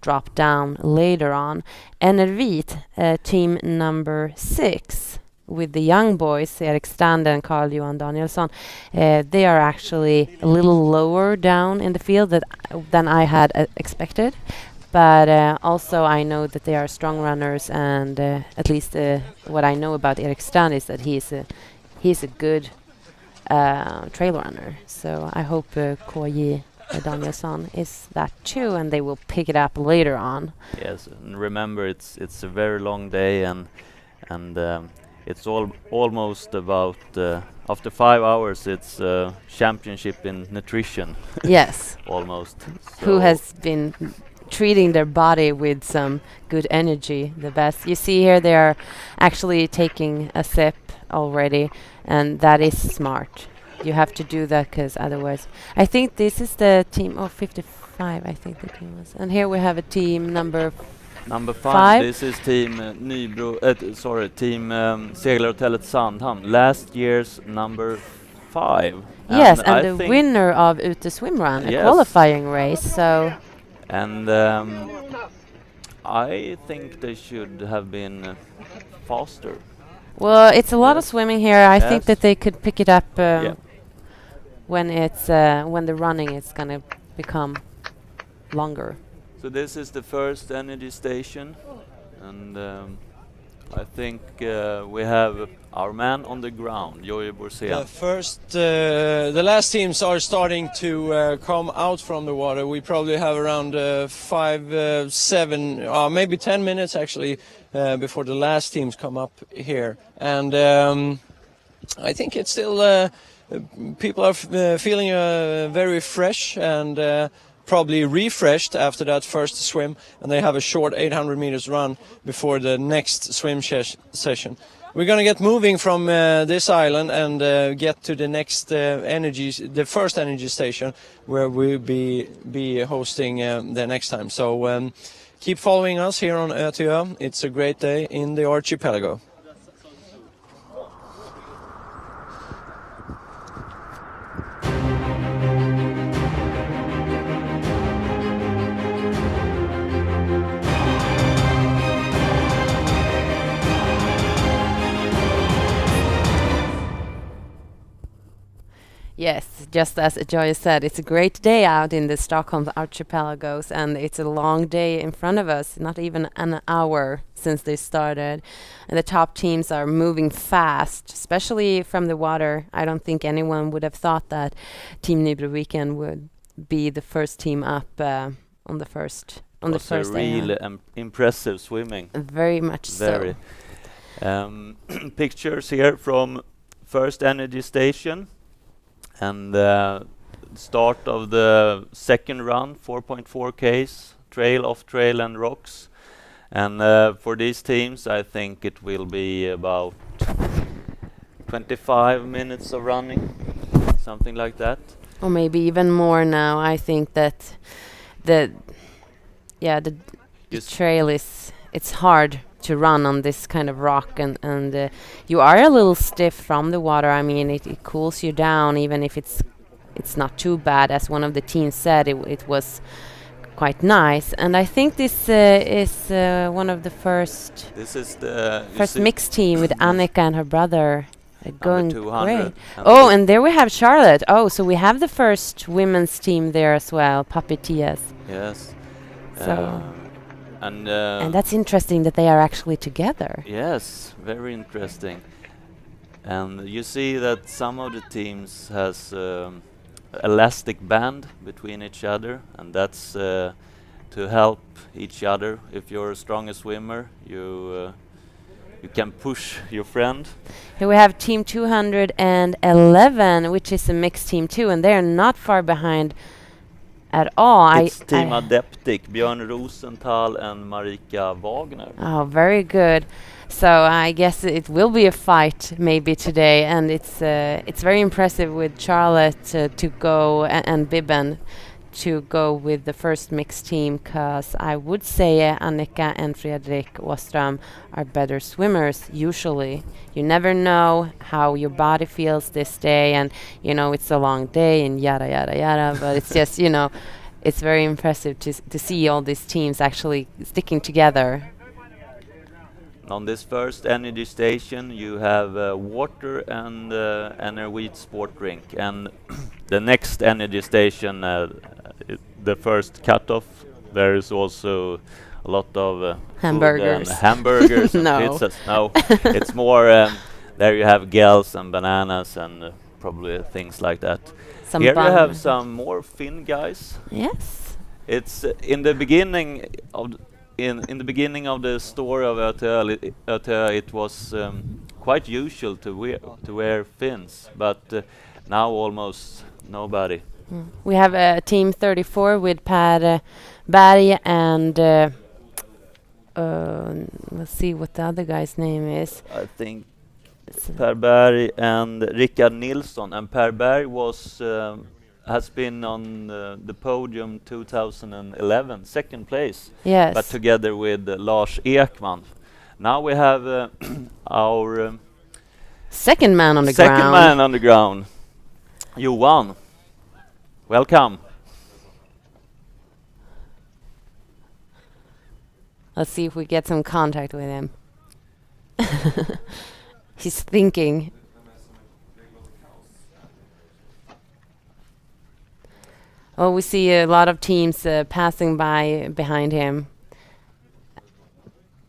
drop down later on. Enervit, team number 6, with the young boys, Erik Strand and Carl Johan Danielsson, they are actually a little lower down in the field than I had expected. But also I know that they are strong runners, and at least what I know about Erik Strand is that he's a good trail runner. So I hope KJ Danielsson is that too, and they will pick it up later on. Yes, and remember it's a very long day, and it's almost about after 5 hours it's championship in nutrition. Yes. Almost. Who So has been treating their body with some good energy the best. You see here they are actually taking a sip already, and that is smart. You have to do that because otherwise, I think this is the team 55, I think the team was. And here we have a team number number 5. Five. This is team team Segelhotellet Sandhamn, last year's number 5. yes, and I the think winner of ÖTILLÖ Swimrun, a Yes. qualifying race. So And I think they should have been faster. well, it's a lot of Yes. swimming here. I think Yes. that they could pick it up Yeah. when it's when the running is gonna become longer. So this is the first energy station, and I think we have our man on the ground, Jojje Borsén. The last teams are starting to come out from the water. We probably have around 5, 7, maybe 10 minutes actually before the last teams come up here. And I think it's still, people are feeling very fresh and probably refreshed after that first swim, and they have a short 800 meters run before the next swim session. We're going to get moving from this island and get to the next the first energy station, where we'll be hosting the next time. So keep following us here on ÖTILLÖ. It's a great day in the archipelago. Yes, just as Joy said, it's a great day out in the Stockholm archipelagos, and it's a long day in front of us, not even an hour since they started. And the top teams are moving fast, especially from the water. I don't think anyone would have thought that Team Nybroviken would be the first team up on the first day. Really impressive swimming. Very much Very. so. Pictures here from first energy station. And start of the second run, 4.4 Ks, trail, off trail and rocks. And for these teams, I think it will be about 25 minutes of running, something like that. Or maybe even more now. I think that the Yes. trail it's hard to run on this kind of rock, and you are a little stiff from the water. I mean, it cools you down, even if it's not too bad. As one of the teams said, it was quite nice. And I think this is one of the first This is the mixed team with Annika and her brother going 200. great. Oh, and there we have Charlotte. Oh, so we have the first women's team there as well, Papi Tias. Yes. So And that's interesting that they are actually together. yes, very interesting. And you see that some of the teams has elastic band between each other, and that's to help each other. If you're a stronger swimmer, you can push your friend. Here we have team 211, which is a mixed team too, and they're not far behind at all. It's Team Adeptic, Björn Rosenthal and Marika Wagner. Oh, very good. So I guess it will be a fight maybe today, and it's very impressive with Charlotte to go and Bibben to go with the first mixed team, because I would say Annika and Fredrik Åström are better swimmers usually. You never know how your body feels this day, and it's a long day and yada yada yada, but it's just it's very impressive to see all these teams actually sticking together. On this first energy station, you have water and a wheat sport drink, and the next energy station, the first cutoff, there is also a lot of Hamburgers. food and hamburgers and No. pizzas. No, it's more. There you have gels and bananas and probably things like that. Some Here you bun. have some more Finn guys. Yes. It's in the beginning of in the beginning of the story of ÖTILLÖ, it was quite usual to wear fins, but now almost nobody. We have team 34 with Per Berg and let's see what the other guy's name is. I think Per Berg and Rickard Nilsson, and Per Berg has been on the podium 2011, second place, Yes. but together with Lars Ekman. Now we have our second man on the second ground. man on the ground, Johan. Welcome. Let's see if we get some contact with him. He's thinking. Well, we see a lot of teams passing by behind him.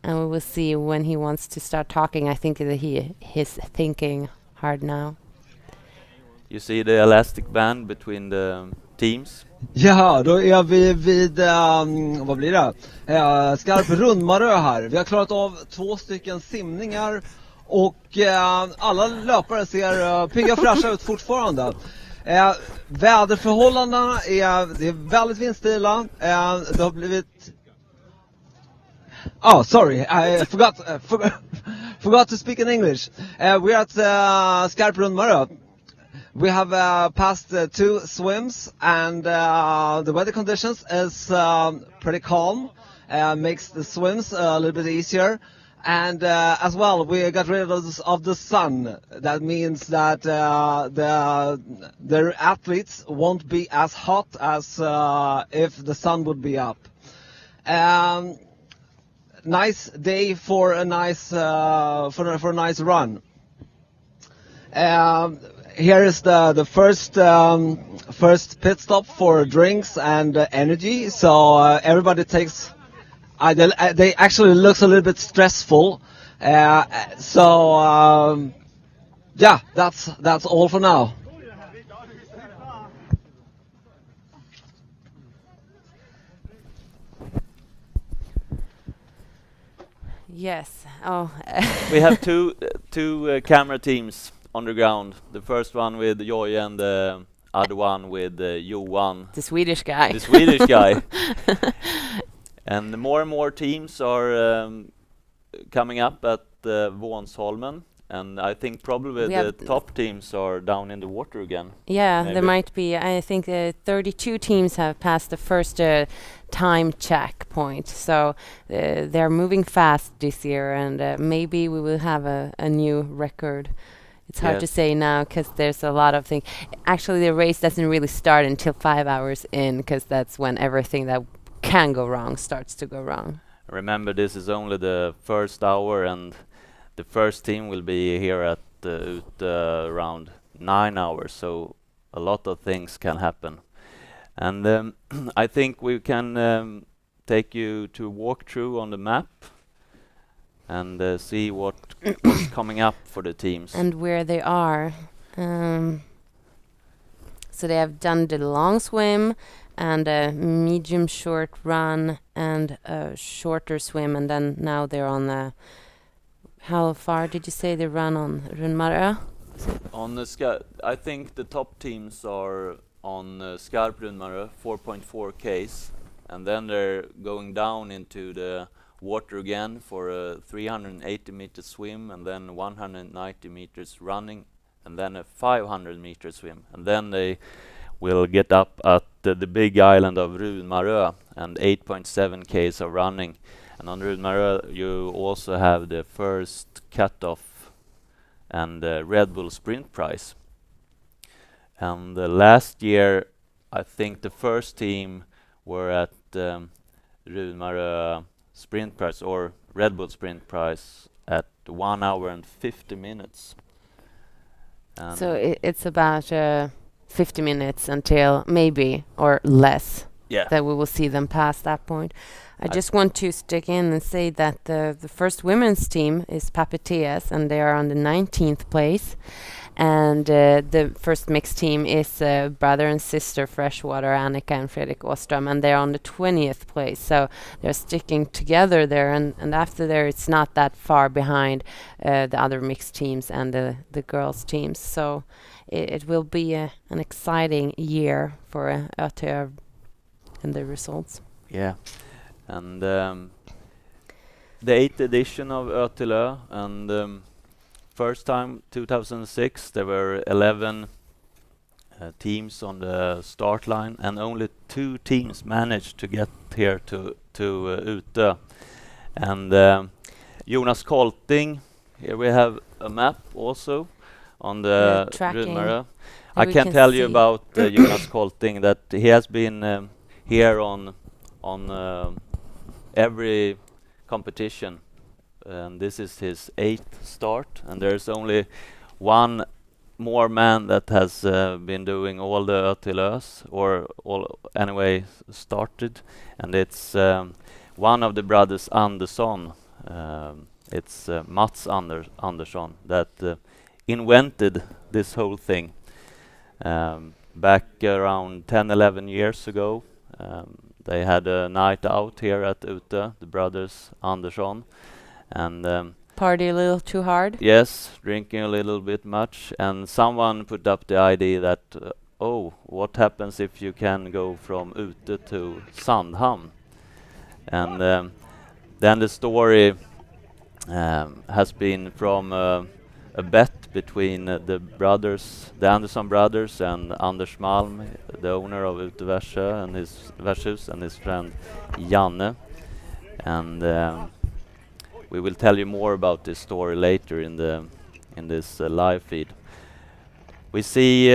And we will see when he wants to start talking. I think that he's thinking hard now. You see the elastic band between the teams. Ja, då är vi vid, vad blir det? Skarp Rundmarö här. Vi har klarat av 2 stycken simningar och alla löpare ser pigga och fräscha ut fortfarande. Väderförhållandena det är väldigt vindstilla. Det har blivit... Oh, sorry, I forgot to speak in English. We're at Skarp Rundmarö. We have passed 2 swims, and the weather conditions is pretty calm, makes the swims a little bit easier. And as well, we got rid of the sun. That means that the athletes won't be as hot as if the sun would be up. Nice day for a nice for a nice run. Here is the first pit stop for drinks and energy. So everybody takes. They actually looks a little bit stressful. Yeah, that's all for now. Yes. Oh. We have two camera teams on the ground. The first one with Joy and the other one with Johan. The Swedish guy. The Swedish guy. And more and more teams are coming up at Vånsholmen. And I think probably the top teams are down in the water again. Yeah, maybe. there might be. I think 32 teams have passed the first time checkpoint. So they're moving fast this year, and maybe we will have a new record. It's hard to say now because there's a lot of things. Actually, the race doesn't really start until 5 hours in, because that's when everything that can go wrong starts to go wrong. Remember, this is only the first hour, and the first team will be here at around 9 hours, so a lot of things can happen. And I think we can take you to walk through on the map and see what's coming up for the teams. And where they are. So they have done the long swim and a medium short run and a shorter swim, and then now they're on the... How far did you say they run on Rundmarö? On the I think the top teams are on Skarprundmare, 4.4 Ks, and then they're going down into the water again for a 380 meter swim, and then 190 meters running, and then a 500 meter swim, and then they will get up at the big island of Runmarö and 8.7 Ks of running. And on Runmarö you also have the first cutoff and the Red Bull Sprint Prize. And last year I think the first team were at Runmarö Sprint Prize or Red Bull Sprint Prize at 1 hour and 50 minutes. And So it's about 50 minutes until maybe or less yeah, that we will see them past that point. I I- just want to stick in and say that the first women's team is Papeteas and they are on the 19th place. And the first mixed team is brother and sister Freshwater, Annika and Fredrik Åström, and they're on the 20th place. So they're sticking together there, and after there it's not that far behind the other mixed teams and the girls teams. So it will be an exciting year for ÖTILLÖ and the results. yeah. And the 8th edition of ÖTILLÖ, and first time 2006 there were 11 teams on the start line, and only 2 teams managed to get here to Utö. And Jonas Kolting, here we have a map also on the tracking. Runmarö. And I we can can tell you see. about Jonas Kolting that he has been here on every competition, and this is his 8th start, and there's only one more man that has been doing all the ÖTILLÖs, or all anyway started, and it's one of the brothers Andersson. It's Mats Andersson that invented this whole thing back around 10-11 years ago. They had a night out here at Utö, the brothers Andersson, and Party a little too hard. yes, drinking a little bit much, and someone put up the idea that oh, what happens if you can go from Utö to Sandhamn? And then the story has been from a bet between the brothers, the Andersson brothers, and Anders Malm, the owner of Utö Värdshus, and his friend Janne. And we will tell you more about this story later in this live feed. We see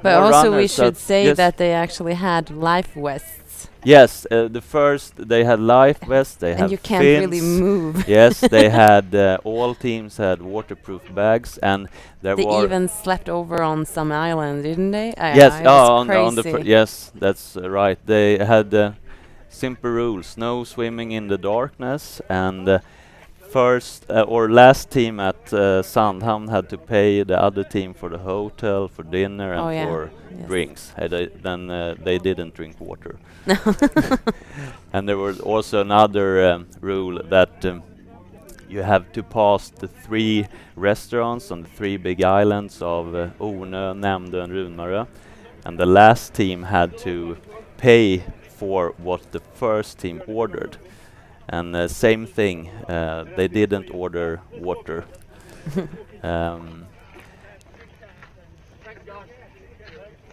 But more also we runners should say yes, that they actually had life vests. yes, the first they had life vests, they had And you can't fins. really move. Yes, they had all teams had waterproof bags, and there They were even slept over on some island, didn't they? yes, it was on the crazy. yes, that's right. They had simple rules: no swimming in the darkness, and first or last team at Sandhamn had to pay the other team for the hotel, for dinner, and Oh, yeah. for Yes. drinks. Then they didn't drink water. And there was also another rule that you have to pass the 3 restaurants on the 3 big islands of Ornö, Nämndö, and Runmarö, and the last team had to pay for what the first team ordered. And same thing, they didn't order water.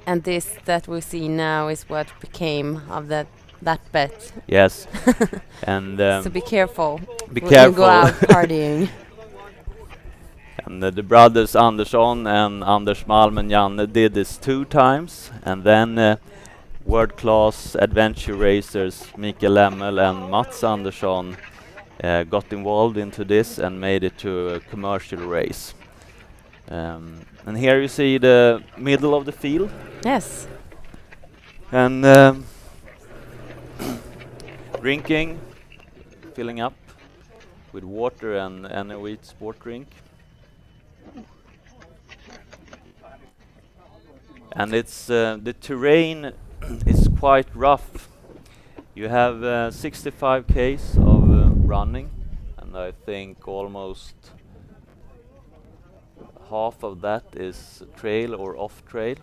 And this that we see now is what became of that bet. Yes, and So be careful be when you go careful. out partying. And the brothers Andersson and Anders Malm and Janne did this 2 times, and then world-class adventure racers Mikael Lemmel and Mats Andersson got involved into this and made it to a commercial race. And here you see the middle of the field, Yes. and drinking, filling up with water and any wheat sport drink. And it's the terrain is quite rough. You have 65 k's of running, and I think almost half of that is trail or off trail.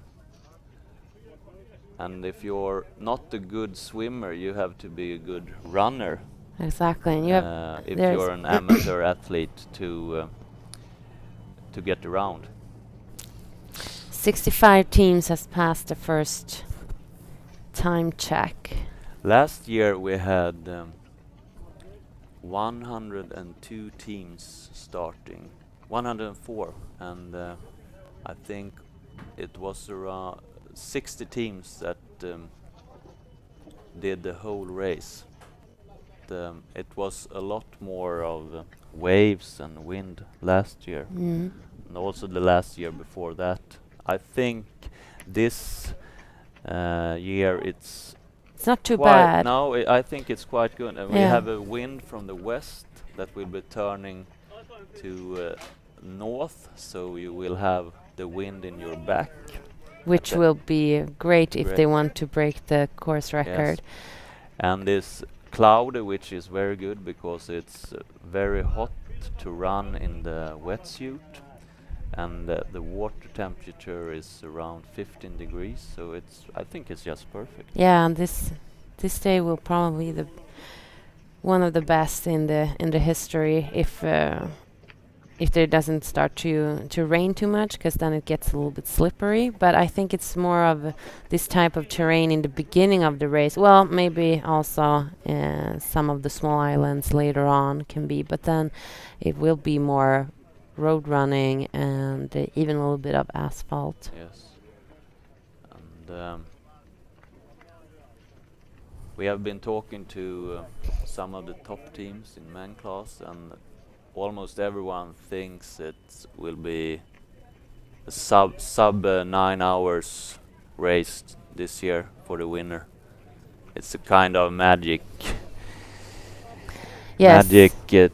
and if you're not a good swimmer, you have to be a good runner. Exactly, and you have If there's you're an amateur athlete to get around. 65 teams has passed the first time check. Last year we had 102 teams starting, 104, and I think it was around 60 teams that did the whole race. It was a lot more of waves and wind last year, Mm. and also the last year before that. I think this year it's It's not too quite bad. no, I think it's quite good. And we Yeah. have a wind from the west that will be turning to north, so you will have the wind in your back. Which Okay. will be great if they Great. want to break the course record. And this cloudy, which is very good because it's very hot to run in the wetsuit, and the water temperature is around 15 degrees, so I think it's just perfect. Yeah, and this day will probably be one of the best in the history if there doesn't start to rain too much, because then it gets a little bit slippery. But I think it's more of this type of terrain in the beginning of the race. Well, maybe also some of the small islands later on can be, but then it will be more road running and even a little bit of asphalt. Yes. And we have been talking to some of the top teams in men class, and almost everyone thinks it will be a sub 9 hours race this year for the winner. It's a kind of magic Yes.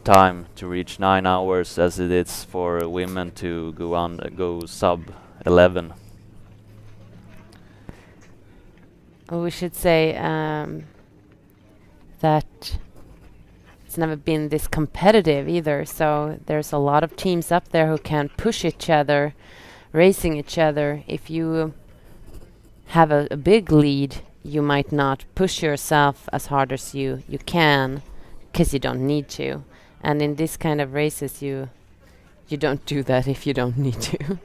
time to reach 9 hours, as it is for women to go sub 11. We should say that it's never been this competitive either. So there's a lot of teams up there who can push each other, racing each other. If you have a big lead, you might not push yourself as hard as you can, because you don't need to. And in this kind of races, you don't do that if you don't need to.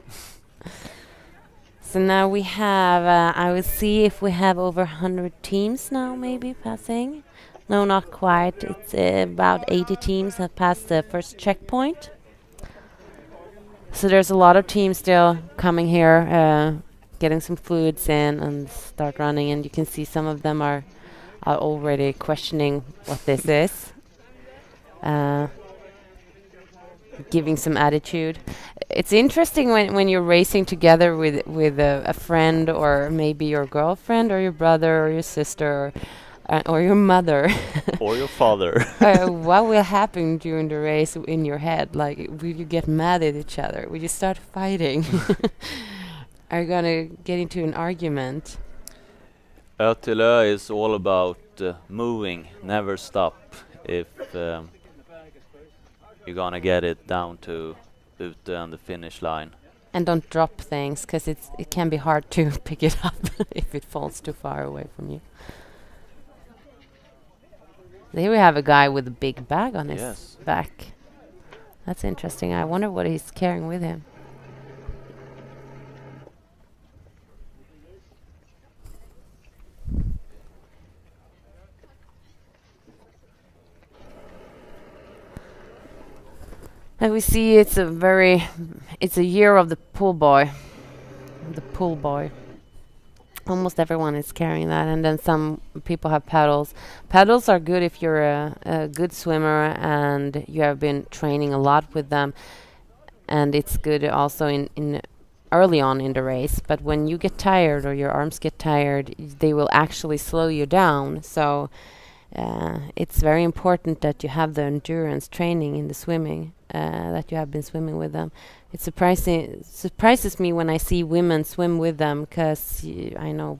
So now we have, I will see if we have over 100 teams now maybe passing. No, not quite. It's about 80 teams that passed the first checkpoint. So there's a lot of teams still coming here, getting some fluids in and start running. And you can see some of them are already questioning what this is. Giving some attitude. It's interesting when you're racing together with a friend, or maybe your girlfriend or your brother or your sister or your mother. Or your father. What will happen during the race in your head? Like, will you get mad at each other? Will you start fighting? Are you gonna get into an argument? ÖTILLÖ is all about moving, never stop. If you're gonna get it down to ute and the finish line. And don't drop things, because it can be hard to pick it up if it falls too far away from you. There we have a guy with a big bag on his Yes. back. That's interesting. I wonder what he's carrying with him. And we see it's a year of the pool boy. The pool boy. Almost everyone is carrying that, and then some people have paddles. Paddles are good if you're a good swimmer and you have been training a lot with them, and it's good also in early on in the race. But when you get tired or your arms get tired, they will actually slow you down. So it's very important that you have the endurance training in the swimming, that you have been swimming with them. It surprises me when I see women swim with them, because I know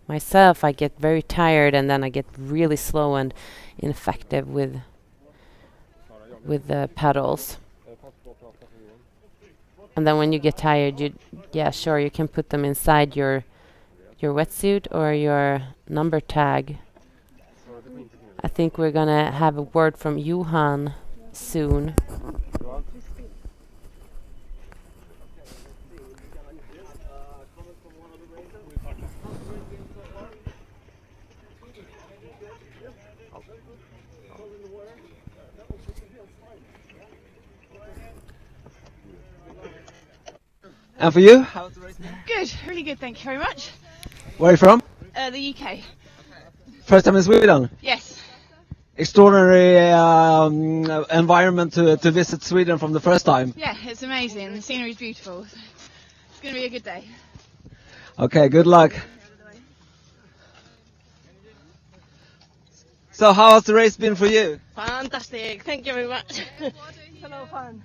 myself, I get very tired and then I get really slow and ineffective with the paddles. And then when you get tired, you can put them inside your your wetsuit or your number tag. I think we're gonna have a word from Johan soon. And for you, how's the race been? Good, really good, thank you very much. Where are you from? The UK. First time in Sweden. Yes. Extraordinary environment to visit Sweden from the first time. Yeah, it's amazing. The scenery is beautiful. It's going to be a good day. Okay, good luck. So how has the race been for you? Fantastic, thank you very much. Hello, fun.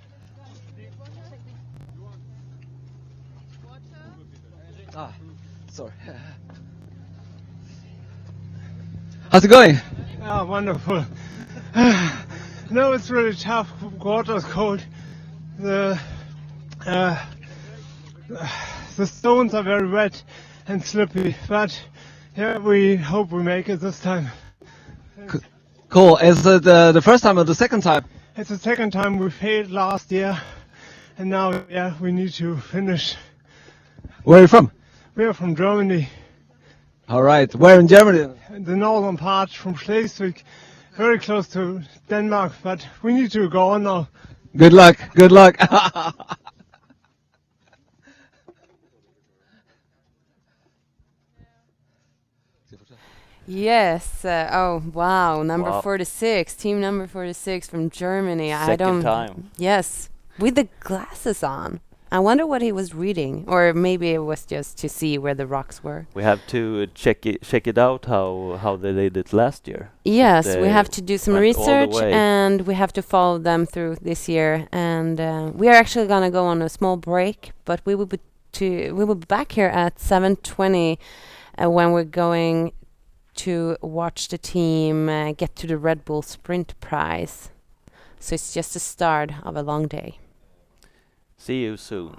Sorry. How's it going? Oh, wonderful. No, it's really tough. Water's cold. The stones are very wet and slippy, but yeah, we hope we make it this time. Cool. Is it the first time or the second time? It's the second time we failed last year, and now, yeah, we need to finish. Where are you from? We are from Germany, All right. Where in Germany? the northern part from Schleswig, very close to Denmark, but we need to go on now. Good luck. Good luck. Yes. Oh, wow. Number Wow. 46. Team number 46 from Germany. I Second don't. time. Yes. With the glasses on. I wonder what he was reading. Or maybe it was just to see where the rocks were. We have to check it out how they did it last year. Yes, we They have to do some went all the research way. and we have to follow them through this year. And we are actually going to go on a small break, but we will be back here at 7:20 when we're going to watch the team get to the Red Bull Sprint Prize. So it's just the start of a long day. See you soon.